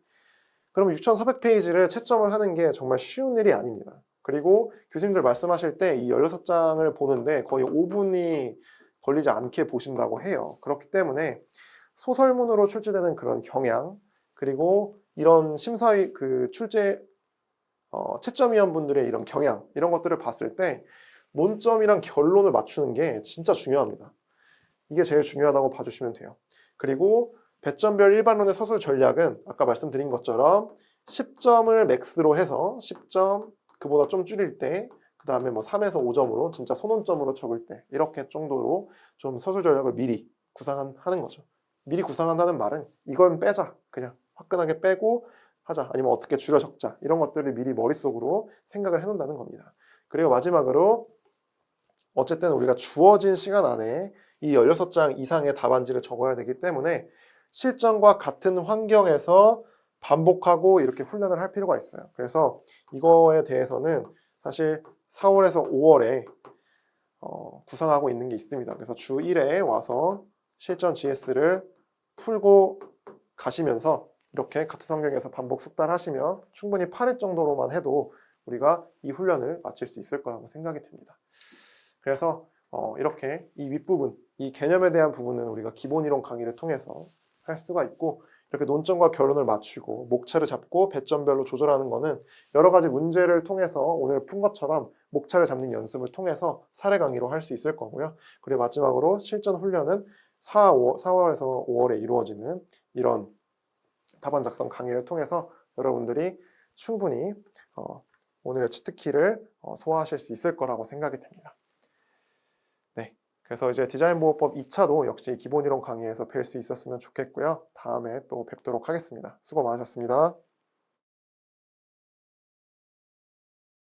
그럼 6,400페이지를 채점을 하는 게 정말 쉬운 일이 아닙니다. 그리고 교수님들 말씀하실 때 이 16장을 보는데 거의 5분이 걸리지 않게 보신다고 해요. 그렇기 때문에 소설문으로 출제되는 그런 경향, 그리고 이런 심사위 채점위원분들의 이런 경향, 이런 것들을 봤을 때 논점이랑 결론을 맞추는 게 진짜 중요합니다. 이게 제일 중요하다고 봐주시면 돼요. 그리고 배점별 일반론의 서술 전략은 아까 말씀드린 것처럼 10점을 맥스로 해서 10점, 그보다 좀 줄일 때, 그 다음에 뭐 3에서 5점으로 진짜 소논점으로 적을 때 이렇게 정도로 좀 서술 전략을 미리 구상하는 거죠. 미리 구상한다는 말은 이건 빼자, 그냥 화끈하게 빼고 하자, 아니면 어떻게 줄여 적자, 이런 것들을 미리 머릿속으로 생각을 해놓는다는 겁니다. 그리고 마지막으로 어쨌든 우리가 주어진 시간 안에 이 16장 이상의 답안지를 적어야 되기 때문에 실전과 같은 환경에서 반복하고 이렇게 훈련을 할 필요가 있어요. 그래서 이거에 대해서는 사실 4월에서 5월에 구상하고 있는 게 있습니다. 그래서 주 1회 와서 실전 GS를 풀고 가시면서 이렇게 같은 환경에서 반복 숙달하시면 충분히 8회 정도로만 해도 우리가 이 훈련을 마칠 수 있을 거라고 생각이 됩니다. 그래서 이렇게 이 윗부분, 이 개념에 대한 부분은 우리가 기본이론 강의를 통해서 할 수가 있고, 이렇게 논점과 결론을 맞추고 목차를 잡고 배점별로 조절하는 거는 여러 가지 문제를 통해서 오늘 푼 것처럼 목차를 잡는 연습을 통해서 사례 강의로 할 수 있을 거고요. 그리고 마지막으로 실전 훈련은 4월에서 5월에 이루어지는 이런 답안 작성 강의를 통해서 여러분들이 충분히 오늘의 치트키를 소화하실 수 있을 거라고 생각이 됩니다. 네, 그래서 이제 디자인보호법 2차도 역시 기본이론 강의에서 뵐 수 있었으면 좋겠고요. 다음에 또 뵙도록 하겠습니다. 수고 많으셨습니다.